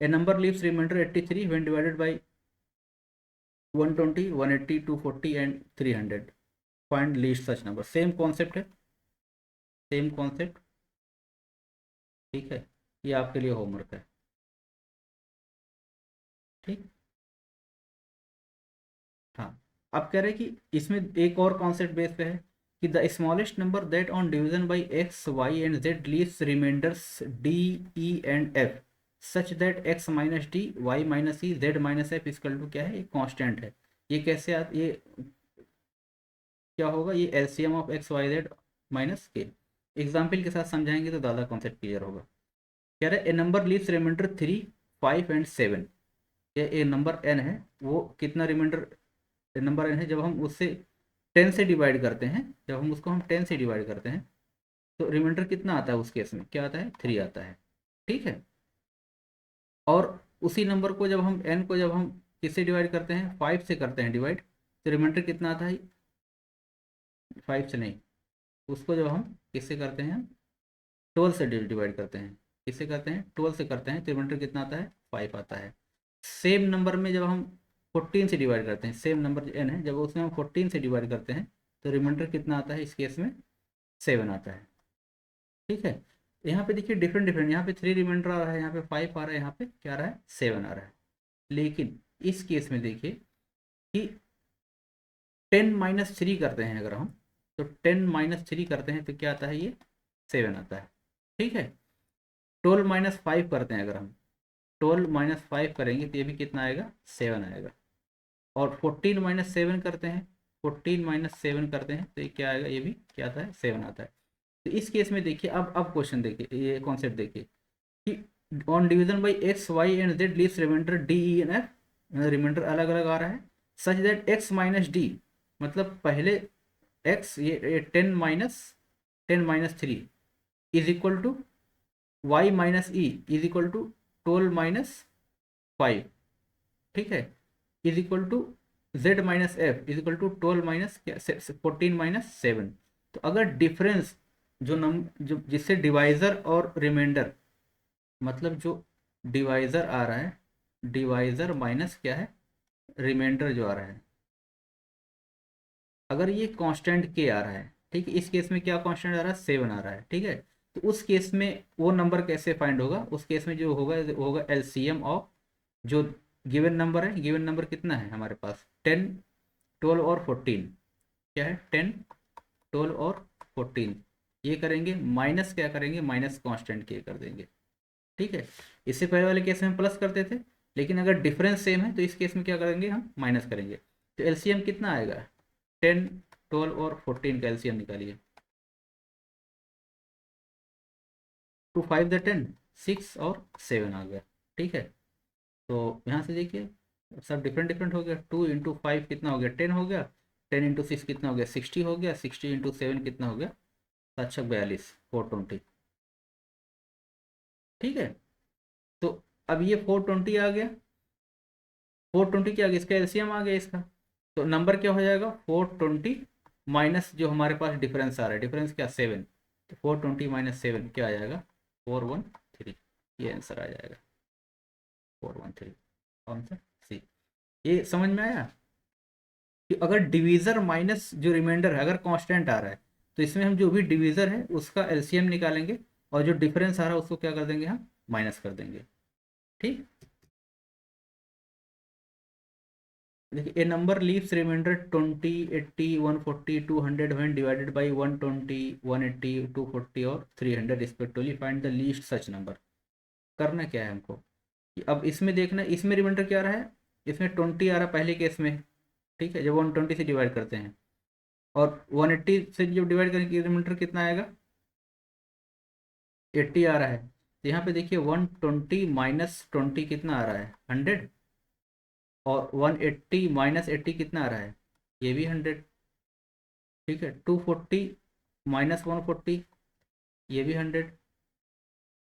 A number leaves remainder 83 when divided by 120, 180, 240 and 300. Find least such number. Same concept है, सेम कॉन्सेप्ट, ठीक है। ये आपके लिए होमवर्क है, ठीक। हाँ, अब कह रहे हैं कि इसमें एक और कॉन्सेप्ट बेस पे है कि the smallest number that on division by x, Y and z leaves remainders d, e and f such that x minus d, y minus e, z minus f equal to क्या है, एक कॉन्स्टेंट है। ये कैसे ये क्या होगा, ये LCM of x Y z minus k. Example के साथ समझाएंगे तो ज़्यादा कॉन्सेप्ट क्लियर होगा। कह रहे ए नंबर लीव्स रिमाइंडर 3, 5 एंड 7। ये ए नंबर एन है, वो कितना रिमाइंडर नंबर एन है, जब हम उससे 10 से डिवाइड करते हैं, जब हम उसको हम 10 से डिवाइड करते हैं तो रिमाइंडर कितना आता है, उस केस में क्या आता है, 3 आता है, ठीक है। और उसी नंबर को जब हम एन को जब हम किससे डिवाइड करते हैं, 5 से करते हैं डिवाइड, तो रिमाइंडर कितना आता है, 5 से नहीं, उसको जब हम किससे करते हैं, 12 से डिवाइड करते हैं, किससे करते हैं, 12 से करते हैं, तो रिमाइंडर कितना आता है, 5 आता है। सेम नंबर में जब हम 14 से डिवाइड करते हैं, सेम नंबर एन है, जब उसमें हम 14 से डिवाइड करते हैं तो रिमाइंडर कितना आता है, इस केस में 7 आता है, ठीक है। यहाँ पे देखिए डिफरेंट डिफरेंट, यहाँ पे 3 रिमाइंडर आ रहा है, यहाँ पे 5 आ रहा है, यहाँ पे क्या आ रहा है, 7 आ रहा है। लेकिन इस केस में देखिए कि 10 माइनस 3 करते हैं अगर हम, तो 10 माइनस 3 करते हैं तो क्या आता है, ये 7 आता है, ठीक है। 12 माइनस 5 करते हैं अगर हम, 12 माइनस 5 करेंगे तो ये भी कितना आएगा, 7 आएगा। और 14 माइनस 7 करते हैं, 14 माइनस 7 करते हैं तो ये क्या आएगा, ये भी क्या आता है, 7 आता है। तो इस केस में देखिए, अब क्वेश्चन देखिए, ये कॉन्सेप्ट देखिए कि on division by x, Y and z leaves remainder d, e and f, remainder अलग अलग आ रहा है, such that x minus d, मतलब पहले एक्स, ये 10 माइनस 3 is equal to y minus e is equal to 12 minus 5, ठीक है, is equal to z minus f is equal to 12 minus 14 minus 7। तो अगर डिफरेंस जो जो जिससे डिवाइजर और रिमाइंडर, मतलब जो डिवाइजर आ रहा है, डिवाइजर माइनस क्या है, रिमाइंडर जो आ रहा है, अगर ये कांस्टेंट के आ रहा है, ठीक है, इस केस में क्या कांस्टेंट आ रहा है, 7 आ रहा है, ठीक है। तो उस केस में वो नंबर कैसे फाइंड होगा, उस केस में जो होगा वो होगा एलसीएम ऑफ जो गिवन नंबर है, गिवन नंबर कितना है हमारे पास, 10, 12 और 14, क्या है, 10, 12 और 14, ये करेंगे माइनस, क्या करेंगे, माइनस कांस्टेंट के कर देंगे, ठीक है। इससे पहले वाले केस में हम प्लस करते थे, लेकिन अगर डिफरेंस सेम है तो इस केस में क्या करेंगे, हम माइनस करेंगे। तो एलसीएम कितना आएगा, 10, 12 और 14 का एलसीएम निकालिए, 2 5 द 10, 6 और 7 आ गया, ठीक है। तो यहाँ से देखिए सब डिफरेंट डिफरेंट हो गया, 2 इंटू 5 कितना हो गया, 10 हो गया, 10 इंटू 6 कितना हो गया, 60 हो गया, 60 इंटू 7 कितना हो गया, 7 42, 420, ठीक है। तो अब ये 420 आ गया, 420 क्या आ गया, इसका एलसीएम आ गया इसका, तो नंबर क्या हो जाएगा, 420 माइनस जो हमारे पास डिफरेंस आ रहा है, डिफरेंस क्या, 7, तो 420 माइनस 7 क्या आ जाएगा, 413, ये आंसर आ जाएगा, 413, कौन सा, सी। ये समझ में आया कि अगर डिवीजर माइनस जो रिमाइंडर है अगर कांस्टेंट आ रहा है तो इसमें हम जो भी डिवीजर है उसका एलसीएम निकालेंगे, और जो डिफरेंस आ रहा है उसको क्या कर देंगे, हम माइनस कर देंगे, ठीक। देखिए a number leaves remainder 20, 80, 140, 200 when divided by 120, 180, 240 और 300 respectively, find the least such number. करना क्या है हमको कि अब इसमें देखना, इसमें रिमाइंडर क्या आ रहा है, इसमें 20 आ रहा है पहले केस में, ठीक है, जब 120 से डिवाइड करते हैं, और 180 से जब डिवाइड करेंगे रिमाइंडर कितना आएगा, 80 आ रहा है। तो यहाँ पे देखिए 120 माइनस 20 कितना आ रहा है, 100, और 180 माइनस 80 कितना आ रहा है, ये भी 100, ठीक है। 240 माइनस 140, ये भी 100,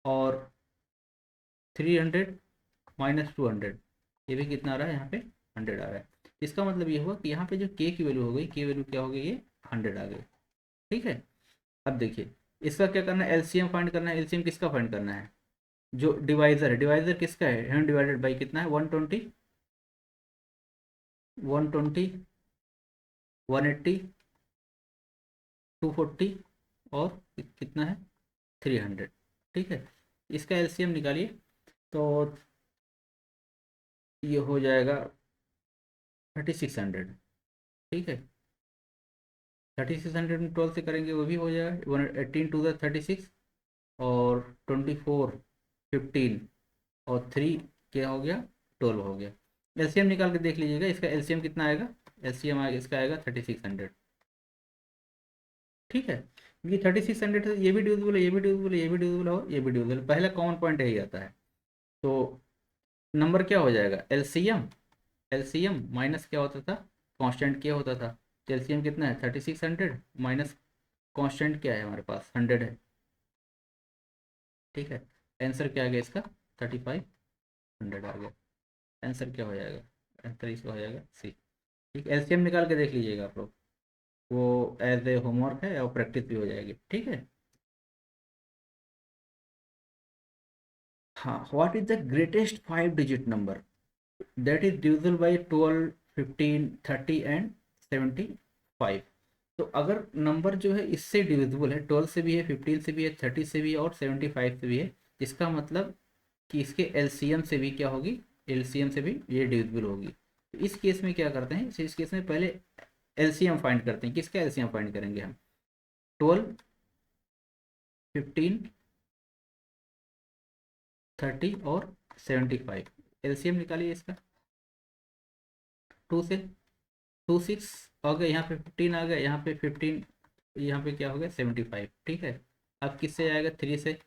और 300 माइनस 200, ये भी कितना आ रहा है, यहाँ पे 100 आ रहा है। इसका मतलब ये हुआ कि यहाँ पे जो के की वैल्यू हो गई, के वैल्यू क्या हो गई, ये 100 आ गई, ठीक है। अब देखिए इसका क्या करना है, एलसीएम फाइंड करना है। एलसीएम किसका फाइंड करना है, जो डिवाइजर है, डिवाइजर किसका है, 100 डिवाइडेड बाई कितना है, 120, 120, 180, 240 और कितना है, 300, ठीक है। इसका एलसीएम निकालिए, तो ये हो जाएगा 3600, ठीक है। 3600 में 12 से करेंगे वो भी हो जाएगा, 118 टू द 36, और 24, 15 और 3 क्या हो गया, 12 हो गया। एलसीएम निकाल के देख लीजिएगा, इसका एलसीएम कितना आएगा, एलसीएम आएगा इसका आएगा 3600, ठीक है। ये 3600 है, ये भी डिविजिबल है, ये भी डिविजिबल है, ये भी डिविजिबल है, ये भी डिविजिबल है, पहला कॉमन पॉइंट यही आता है। तो नंबर क्या हो जाएगा, एलसीएम, एलसीएम माइनस क्या होता था, कांस्टेंट क्या होता था। तो एलसीएम कितना है, 3600 माइनस कांस्टेंट क्या है हमारे पास, 100 है, ठीक है। आंसर क्या आ गया इसका, 3500 आ गया। आंसर क्या हो जाएगा, आंसर इसका हो जाएगा सी, ठीक। एलसीएम निकाल के देख लीजिएगा आप लोग, वो एज ए होमवर्क है और प्रैक्टिस भी हो जाएगी, ठीक है। हाँ, what is the greatest 5 digit number that is divisible by 12, 15, 30 and 75। तो अगर नंबर जो है इससे डिविजिबल है, 12 से भी है, 15 से भी है, 30 से भी है और 75 से भी है, इसका मतलब कि इसके एलसीएम से भी क्या होगी, एलसीएम से भी ये डिविजिबल होगी। तो इस केस में क्या करते हैं, इस केस में पहले एलसीएम फाइंड करते हैं। किसका एलसीएम फाइंड करेंगे हम, 12, 15, 30 और 75। एलसीएम निकालिए इसका, 2 से 2 6 आ गया, यहाँ पे 15 आ गया, यहाँ पे 15, यहाँ पे क्या हो गया 75, ठीक है। अब किससे आएगा, 3 से,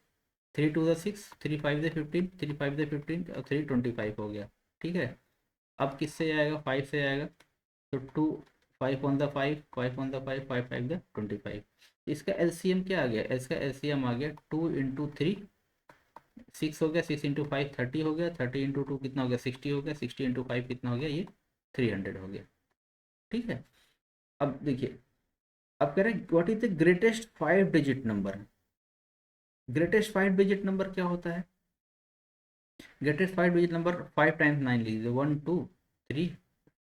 3 टू द 6, 3 5 द 15, 3 5 द 15 और 3 25 हो गया, ठीक है। अब किससे आएगा, 5 से आएगा, तो 2, 5 on the 5, 5 on the 5, 5 5 the 25। इसका एलसीएम क्या आ गया, इसका एलसीएम आ गया 2 इंटू 3, 6 हो गया, 6 इंटू 5 30 हो गया, 30 इंटू 2 कितना हो गया, 60 हो गया, 60 इंटू 5 कितना हो गया, ये 300 हो गया, ठीक है। अब देखिए, अब कह रहे हैं what is the greatest 5 digit number. Greatest 5 digit number क्या होता है, ग्रेटेस्ट 5 डिजिट नंबर 5 टाइम्स 9 लीजिए, 1 2 3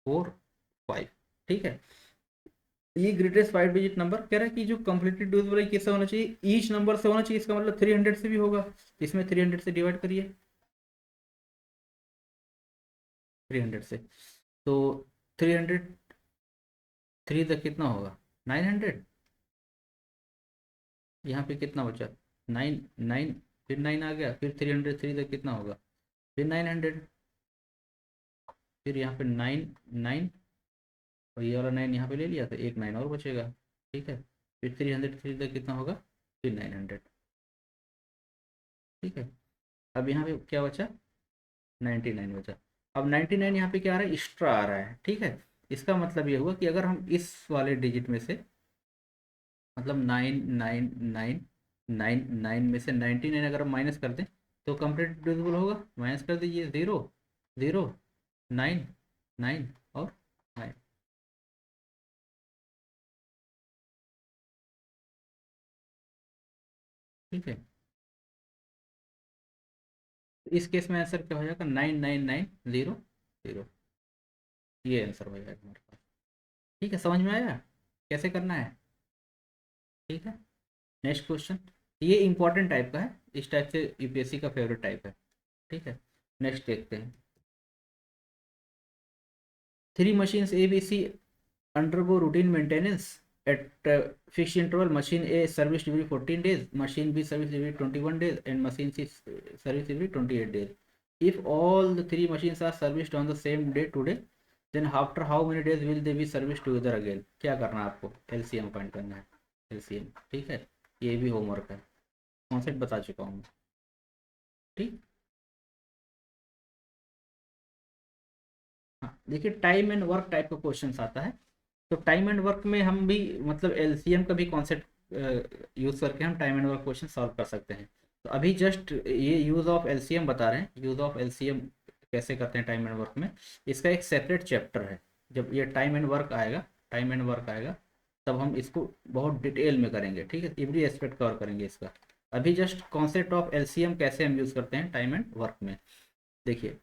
4 5, ठीक है। ये ग्रेटेस्ट 5 डिजिट नंबर कह रहा है कि जो कंप्लीटली डिविजिबल है किससे होना चाहिए, ईच नंबर से होना चाहिए, इसका मतलब 300 से भी होगा, इसमें 300 से डिवाइड करिए, 300 से, तो 300, 3 तक कितना होगा, 900, यहाँ पे कितना बचा, 9 9, फिर 9 आ गया, फिर 300, 3 तक कितना होगा, फिर 900, फिर यहाँ पे 9 9, और ये वाला 9 यहाँ पे ले लिया तो एक 9 और बचेगा, ठीक है। फिर 300, 3 तक कितना होगा, फिर 900, ठीक है। अब यहाँ पे क्या बचा, 99 बचा। अब 99 यहाँ पे क्या आ रहा है, एक्स्ट्रा आ रहा है, ठीक है। इसका मतलब ये हुआ कि अगर हम इस वाले डिजिट में से, मतलब 9 में से 99 अगर हम माइनस कर दें तो कंप्लीट डिविजिबल होगा। माइनस कर दीजिए, 0 0 9 9 और 9, ठीक है। इस केस में आंसर क्या हो जाएगा, 9990 ये आंसर हो जाएगा हमारे पास, ठीक है। समझ में आया कैसे करना है, ठीक है। नेक्स्ट क्वेश्चन, ये इंपॉर्टेंट टाइप का है, इस टाइप से यूपीएससी का फेवरेट टाइप है, ठीक है। नेक्स्ट देखते हैं, 3 machines A, B, C undergo routine maintenance at fixed interval. Machine A service every 14 days, machine B service every 21 days, and machine C service every 28 days. If all the 3 machines are serviced on the same day today, then after how many days will they be serviced together again? क्या करना है आपको? LCM फाइंड करना है, LCM, ठीक है, ये भी होमवर्क है, कॉन्सेप्ट बता चुका हूँ, ठीक। हाँ देखिए, टाइम एंड वर्क टाइप का क्वेश्चन आता है, तो टाइम एंड वर्क में हम भी मतलब एलसीएम का भी कॉन्सेप्ट यूज करके हम time and work question solve कर सकते हैं। तो अभी जस्ट ये यूज ऑफ एलसीएम बता रहे हैं, यूज ऑफ एलसीएम कैसे करते हैं टाइम एंड वर्क में, इसका एक सेपरेट चैप्टर है। जब ये टाइम एंड वर्क आएगा, टाइम एंड वर्क आएगा, तब हम इसको बहुत डिटेल में करेंगे, ठीक है, एवरी एस्पेक्ट कवर करेंगे इसका। अभी जस्ट कॉन्सेप्ट ऑफ एलसीएम कैसे हम यूज करते हैं टाइम एंड वर्क में, देखिए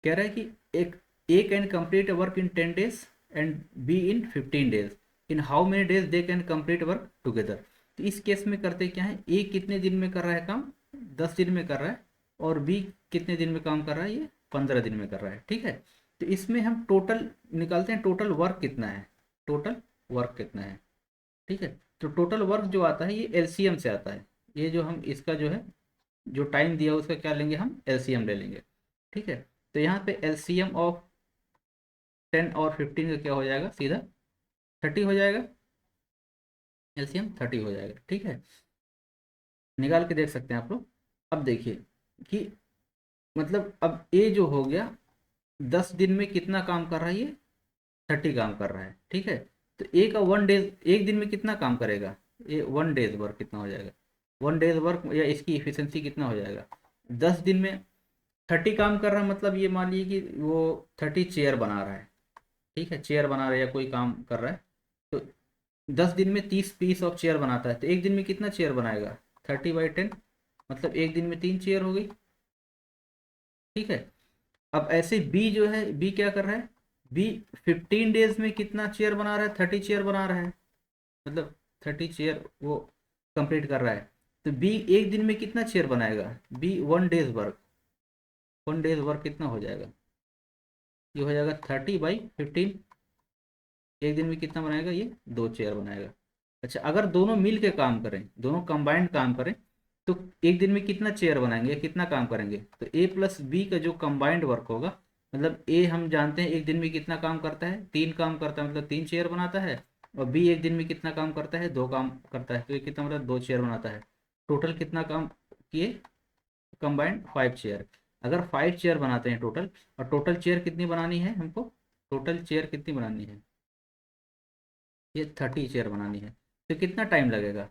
कह रहा है कि एक A can complete work in 10 days and B in 15 days, in how many days they can complete work together. तो इस केस में करते क्या है, ए कितने दिन में कर रहा है काम, 10 दिन में कर रहा है, और बी कितने दिन में काम कर रहा है, ये 15 दिन में कर रहा है, ठीक है। तो इसमें हम टोटल निकालते हैं, टोटल वर्क कितना है, टोटल वर्क कितना है, ठीक है। तो टोटल वर्क जो आता है ये एलसीएम से आता है, ये जो हम इसका जो है जो टाइम दिया उसका क्या लेंगे, हम एलसीएम ले लेंगे, ठीक है। तो यहाँ पे एलसीएम ऑफ 10 और 15 का क्या हो जाएगा, सीधा 30 हो जाएगा, एलसीएम 30 हो जाएगा, ठीक है, निकाल के देख सकते हैं आप लोग। अब देखिए कि मतलब अब ए जो हो गया 10 दिन में कितना काम कर रहा है, ये 30 काम कर रहा है, ठीक है। तो ए का 1 डेज, एक दिन में कितना काम करेगा, ये 1 डेज वर्क कितना हो जाएगा, 1 डेज वर्क या इसकी इफिशियंसी कितना हो जाएगा, 10 दिन में 30 काम कर रहा है, मतलब ये मान लीजिए कि वो 30 चेयर बना रहा है, ठीक है, चेयर बना रहा है या कोई काम कर रहा है, तो 10 दिन में 30 पीस ऑफ चेयर बनाता है, तो एक दिन में कितना चेयर बनाएगा, 30/10, मतलब एक दिन में 3 चेयर हो गई, ठीक है। अब ऐसे बी जो है, बी क्या कर रहा है, बी 15 डेज में कितना चेयर बना रहा है, 30 चेयर बना रहा है, मतलब 30 चेयर वो कंप्लीट कर रहा है। तो बी एक दिन में कितना चेयर बनाएगा, B 1 day's work, 1 day's work कितना हो जाएगा, ये हो जाएगा 30/15, एक दिन में कितना बनाएगा, ये 2 चेयर बनाएगा। अच्छा, अगर दोनों मिल के काम करें, दोनों कंबाइंड काम करें, तो एक दिन में कितना चेयर बनाएंगे, कितना काम करेंगे, तो ए प्लस बी का जो कंबाइंड वर्क होगा, मतलब ए हम जानते हैं एक दिन में कितना काम करता है, 3 काम करता है, मतलब 3 चेयर बनाता है, और बी एक दिन में कितना काम करता है, 2 काम करता है, तो ये कितना मतलब 2 चेयर बनाता है। टोटल कितना काम किए कंबाइंड, 5 चेयर। अगर 5 चेयर बनाते हैं टोटल, और टोटल चेयर कितनी बनानी है हमको, टोटल चेयर कितनी बनानी है, ये 30 चेयर बनानी है, तो कितना टाइम लगेगा,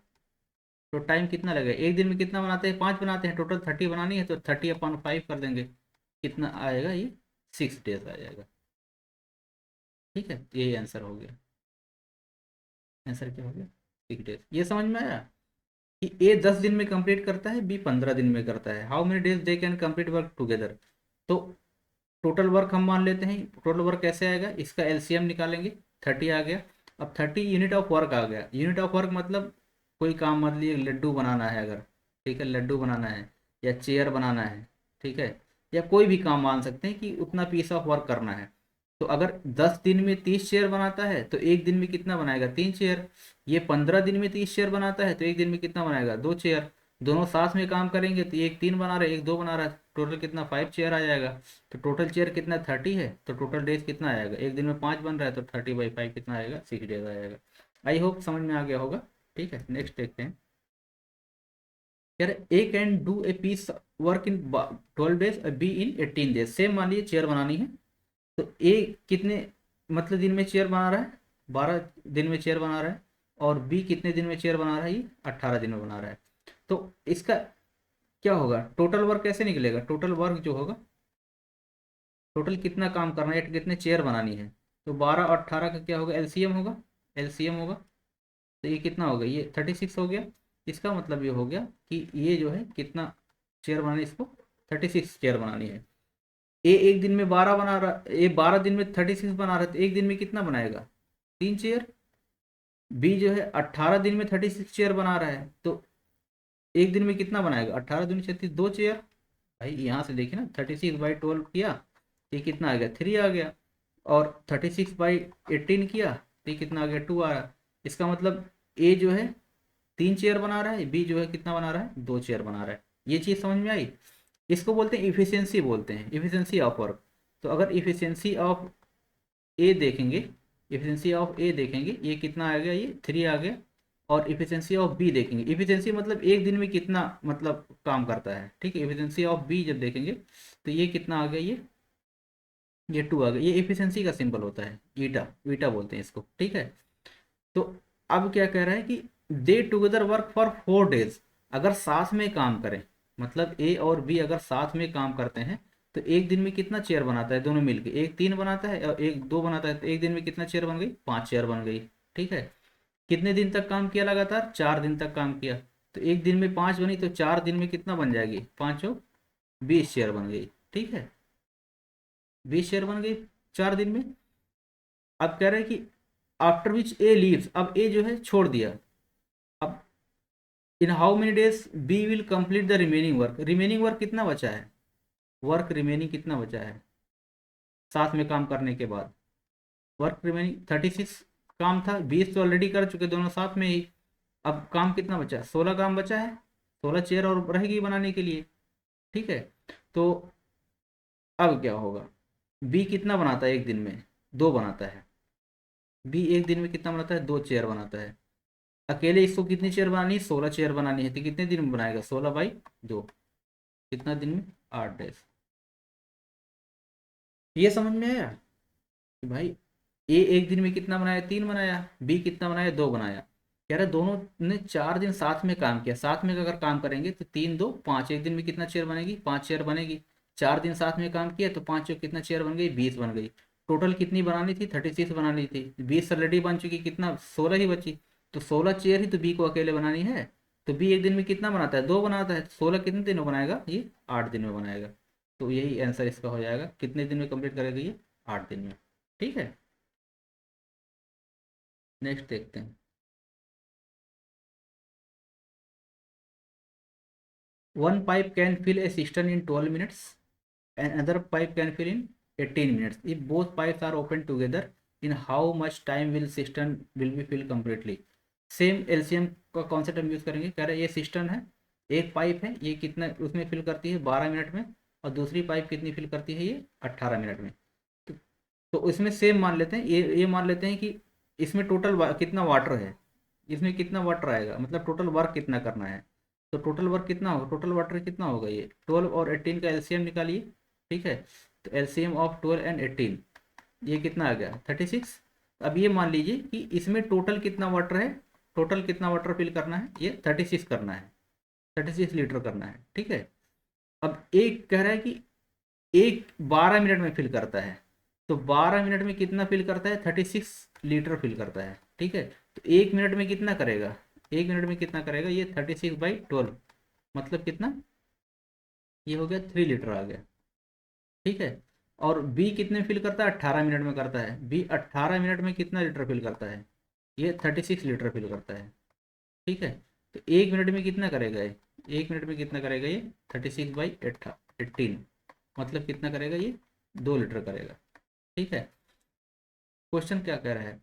तो टाइम कितना लगेगा, एक दिन में कितना बनाते हैं, 5 बनाते हैं, टोटल 30 बनानी है, तो 30/5 कर देंगे, कितना आएगा, ये 6 डेज आ जाएगा, ठीक है। यही आंसर हो गया, आंसर क्या हो गया, 6 डेज। ये समझ में आया कि ए 10 दिन में कंप्लीट करता है, बी 15 दिन में करता है, how many days they can complete work together. तो टोटल वर्क हम मान लेते हैं, टोटल वर्क कैसे आएगा, इसका एलसीएम निकालेंगे, 30 आ गया। अब 30 यूनिट ऑफ वर्क आ गया, यूनिट ऑफ वर्क मतलब कोई काम, मान लीजिए लड्डू बनाना है अगर, ठीक है, लड्डू बनाना है या चेयर बनाना है, ठीक है, या कोई भी काम मान सकते हैं कि उतना पीस ऑफ वर्क करना है। तो अगर 10 दिन में 30 चेयर बनाता है, तो एक दिन में कितना बनाएगा, 3 चेयर। ये 15 दिन में 30 चेयर बनाता है, तो एक दिन में कितना बनाएगा, 2 चेयर। दोनों साथ में काम करेंगे, तो एक 3 बना रहा है, एक 2 बना रहा है, टोटल कितना 5 चेयर आ जाएगा। तो टोटल चेयर कितना 30 है, तो टोटल डेज कितना आएगा, एक दिन में 5 बन रहा है, तो 30/5 कितना आएगा, 6 डेज आ जाएगा। आई होप समझ में आ गया होगा, ठीक है। नेक्स्ट देखते हैं, यार A can do a piece work in 12 days, B in 18 days। Same मान लीजिए चेयर बनानी है, तो ए कितने मतलब दिन में चेयर बना रहा है, 12 दिन में चेयर बना रहा है, और बी कितने दिन में चेयर बना रहा है, ये 18 दिन में बना रहा है। तो इसका क्या होगा, टोटल वर्क कैसे निकलेगा, टोटल वर्क जो होगा, टोटल कितना काम करना है, कितने चेयर बनानी है, तो 12 और 18 का क्या होगा, एलसीएम होगा, एलसीएम होगा। तो ये कितना हो गया, ये 36 हो गया। इसका मतलब ये हो गया कि ये जो है कितना चेयर बनानी है, इसको 36 चेयर बनानी है। ए एक दिन में 12 बना रहा, ए 12 दिन में 36 बना रहा है, तो एक दिन में कितना बनाएगा, 3 चेयर। बी जो है 18 दिन में 36 चेयर बना रहा है, तो एक दिन में कितना बनाएगा, 18 दूनी 36, 2 चेयर। भाई यहाँ से देखिए ना, 36/12 किया, ये कितना आ गया, 3 आ गया। और 36/18 किया तो ये कितना आ गया 2 आ रहा। इसका मतलब ए जो है 3 चेयर बना रहा है, बी जो है कितना बना रहा है 2 चेयर बना रहा है। ये चीज़ समझ में आई। इसको बोलते हैं इफिशियंसी, बोलते हैं इफिशियंसी ऑफ वर्क। तो अगर इफिशियंसी ऑफ ए देखेंगे, इफिशियंसी ऑफ ए देखेंगे ये कितना आ गया, ये 3 आ गया। और इफिशियंसी ऑफ बी देखेंगे, इफिशियंसी मतलब एक दिन में कितना मतलब काम करता है, ठीक है। इफिशियंसी ऑफ बी जब देखेंगे तो ये कितना आ गया, ये 2 आ गया। ये इफिशियंसी का सिंबल होता है, ईटा, ईटा बोलते हैं इसको, ठीक है। तो अब क्या कह रहा है कि दे टुगेदर वर्क फॉर 4 डेज। अगर साथ में काम करें, मतलब ए और बी अगर साथ में काम करते हैं तो एक दिन में कितना चेयर बनाता है दोनों मिलके, एक 3 बनाता है और एक 2 बनाता है, तो एक दिन में कितना चेयर बन गई, 5 चेयर बन गई, ठीक है। कितने दिन तक काम किया, लगातार 4 दिन तक काम किया। तो एक दिन में 5 बनी तो 4 दिन में कितना बन जाएगी, 5 और 20 चेयर बन गई, ठीक है। 20 चेयर बन गई 4 दिन में। अब कह रहे हैं कि आफ्टर विच ए लीव्स, अब ए जो है छोड़ दिया। अब in how many days B will complete the remaining work, remaining work कितना बचा है, वर्क रिमेनिंग कितना बचा है साथ में काम करने के बाद। वर्क रिमेनिंग 36 काम था, 20 तो ऑलरेडी कर चुके दोनों साथ में ही। अब काम कितना बचा है, 16 काम बचा है, 16 चेयर और रहेगी बनाने के लिए, ठीक है। तो अब क्या होगा, बी कितना बनाता है एक दिन में, 2 बनाता है। बी एक दिन में कितना बनाता है, 2 चेयर बनाता है। अकेले इसको कितनी चेयर बनानी है, 16 चेयर बनानी है, तो कितने दिन में बनाएगा, 16/2, कितना दिन में, 8 डेज। ये समझ में आया कि भाई ए एक दिन में कितना बनाया, 3 बनाया, बी कितना बनाया, 2 बनाया। कह रहा है दोनों ने 4 दिन साथ में काम किया, साथ में अगर काम करेंगे तो 3 2 5, एक दिन में कितना चेयर बनेगी, 5 चेयर बनेगी। 4 दिन साथ में काम किया तो 5 कितना चेयर बन गई, 20 बन गई। टोटल कितनी बनानी थी, 36 बनानी थी, 20 ऑलरेडी बन चुकी, कितना 16 ही बची। तो 16 चेयर ही तो बी को अकेले बनानी है। तो बी एक दिन में कितना बनाता है, 2 बनाता है, 16 कितने दिन में बनाएगा, ये 8 दिन में बनाएगा। तो यही आंसर इसका हो जाएगा, कितने दिन में कंप्लीट करेगा ये, 8 दिन में, ठीक है। नेक्स्ट देखते हैं। One pipe can fill a cistern in 12 minutes and another pipe can fill in 18 minutes. If both pipes are open together, in how much time will cistern will be filled completely? Same LCM का कॉन्सेप्ट हम यूज़ करेंगे। कह रहे हैं ये सिस्टम है, एक पाइप है, ये कितना उसमें फिल करती है 12 मिनट में, और दूसरी पाइप कितनी फिल करती है, ये 18 मिनट में। तो, तो इसमें सेम मान लेते हैं, ये मान लेते हैं कि इसमें टोटल कितना वाटर है, इसमें कितना वाटर आएगा, मतलब टोटल वर्क कितना करना है। तो टोटल वर्क कितना होगा, टोटल वाटर कितना होगा, ये 12 और 18 का एलसीएम निकालिए, ठीक है। तो एलसीएम ऑफ 12 एंड 18 ये कितना आ गया, 36। अब ये मान लीजिए कि इसमें टोटल कितना वाटर है, टोटल कितना वाटर फिल करना है, ये 36 करना है, 36 लीटर करना है, ठीक है। अब एक कह रहा है कि एक 12 मिनट में फिल करता है, तो 12 मिनट में कितना फिल करता है, 36 लीटर फिल करता है, ठीक है। तो 1 मिनट में कितना करेगा, 1 मिनट में कितना करेगा, ये 36/12 मतलब कितना, ये हो गया 3 लीटर आ गया, ठीक है। और बी कितने फिल करता है, 18 मिनट में करता है, बी 18 मिनट में कितना लीटर फिल करता है, ये 36 लीटर फिल करता है, ठीक है। तो 1 मिनट में कितना करेगा ये, 1 मिनट में कितना करेगा ये, 36/18 मतलब कितना करेगा ये, 2 लीटर करेगा, ठीक है। क्वेश्चन क्या कह रहा है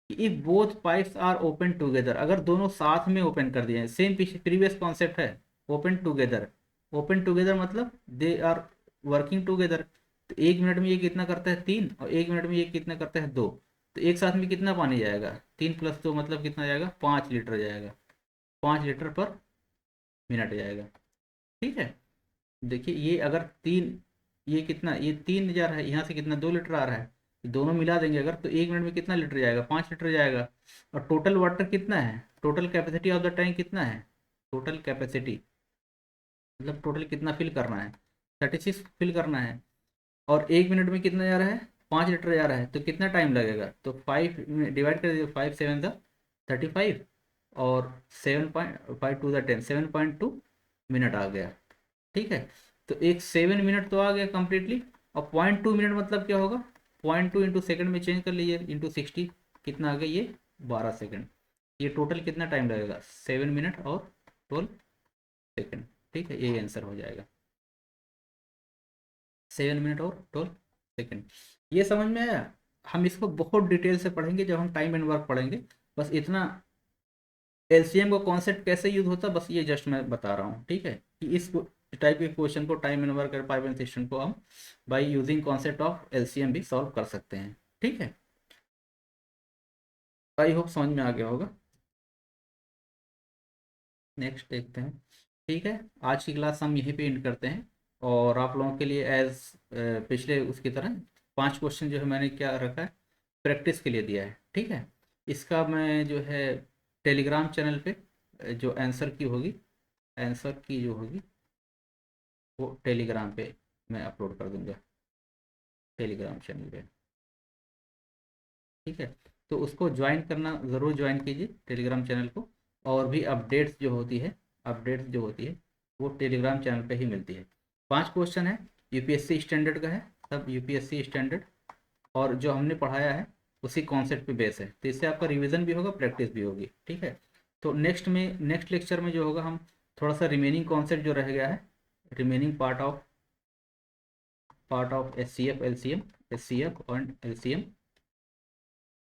कि if both pipes are open together, अगर दोनों साथ में ओपन कर दिए हैं, सेम प्रीवियस कॉन्सेप्ट है, ओपन टुगेदर, ओपन टुगेदर मतलब दे आर वर्किंग टुगेदर। तो 1 मिनट में ये कितना करता है, 3, और 1 मिनट में ये कितना करता है, 2। तो एक साथ में कितना पानी जाएगा, 3 + 2 मतलब कितना जाएगा, 5 लीटर जाएगा, 5 लीटर पर मिनट जाएगा, ठीक है। देखिए ये अगर 3, ये कितना, ये 3 है, यहाँ से कितना 2 लीटर आ रहा है, दोनों मिला देंगे अगर तो 1 मिनट में कितना लीटर जाएगा, 5 लीटर जाएगा। और टोटल वाटर कितना है, total capacity of the tank कितना है, टोटल कैपेसिटी मतलब टोटल कितना फिल करना है, 36 फिल करना है। और 1 मिनट में कितना जा रहा है, 5 लीटर जा रहा है, तो कितना टाइम लगेगा, तो 5 डिवाइड कर दीजिए, 5 7 × 35, और 7.5 × 2 = 10, 7.2 मिनट आ गया, ठीक है। तो एक 7 मिनट तो आ गया कंप्लीटली। और 0.2 मिनट मतलब क्या होगा, 0.2 इंटू सेकेंड में चेंज कर लीजिए, इंटू 60 कितना आ गया, ये 12 सेकेंड। ये टोटल कितना टाइम लगेगा, 7 मिनट और 12 सेकेंड, ठीक है। ये आंसर हो जाएगा, 7 मिनट और 12 सेकेंड। ये समझ में आया? हम इसको बहुत डिटेल से पढ़ेंगे जब हम टाइम एंड वर्क पढ़ेंगे। बस इतना, एलसीएम का कॉन्सेप्ट कैसे यूज होता है बस ये जस्ट मैं बता रहा हूँ, ठीक है, कि इस टाइप के क्वेश्चन को, टाइम एंड वर्क और पाइप एंड सिस्टम को हम by using concept of LCM भी सॉल्व कर सकते हैं, ठीक है। आई होप समझ में आ गया होगा। नेक्स्ट देखते हैं। ठीक है, आज की क्लास हम यहीं पे एंड करते हैं। और आप लोगों के लिए एज पिछले उसकी तरह 5 क्वेश्चन जो है मैंने क्या रखा है, प्रैक्टिस के लिए दिया है, ठीक है। इसका मैं जो है टेलीग्राम चैनल पे जो आंसर की होगी, आंसर की जो होगी वो टेलीग्राम पे मैं अपलोड कर दूंगा, टेलीग्राम चैनल पे, ठीक है। तो उसको ज्वाइन करना, ज़रूर ज्वाइन कीजिए टेलीग्राम चैनल को। और भी अपडेट्स जो होती है, अपडेट्स जो होती है वो टेलीग्राम चैनल पे ही मिलती है। 5 क्वेश्चन है, यूपीएससी स्टैंडर्ड का है, सब यूपीएससी स्टैंडर्ड, और जो हमने पढ़ाया है उसी कॉन्सेप्ट पे बेस है, तो इससे आपका रिवीजन भी होगा, प्रैक्टिस भी होगी, ठीक है। तो नेक्स्ट लेक्चर में जो होगा, हम थोड़ा सा रिमेनिंग कॉन्सेप्ट जो रह गया है, remaining part of H C F और एलसीएम,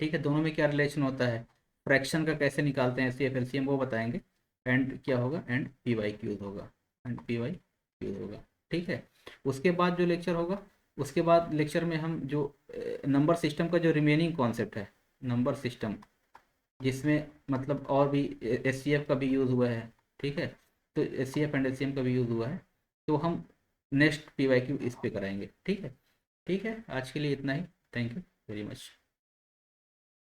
ठीक है, दोनों में क्या रिलेशन होता है, फ्रैक्शन का कैसे निकालते हैं एच सी एफ एलसीएम वो बताएंगे। एंड क्या होगा, एंड पी वाई क्यूज होगा, एंड पी वाई क्यूज होगा, ठीक है। उसके बाद जो लेक्चर होगा, उसके बाद लेक्चर में हम जो नंबर सिस्टम का जो रिमेनिंग कॉन्सेप्ट है, नंबर सिस्टम, जिसमें मतलब और भी एच सी एफ का भी यूज़ हुआ है, ठीक है, तो H C F and L C M का भी यूज़ हुआ है, तो हम नेक्स्ट पी वाई क्यू इस पे कराएंगे, ठीक है। ठीक है, आज के लिए इतना ही। Thank you very much.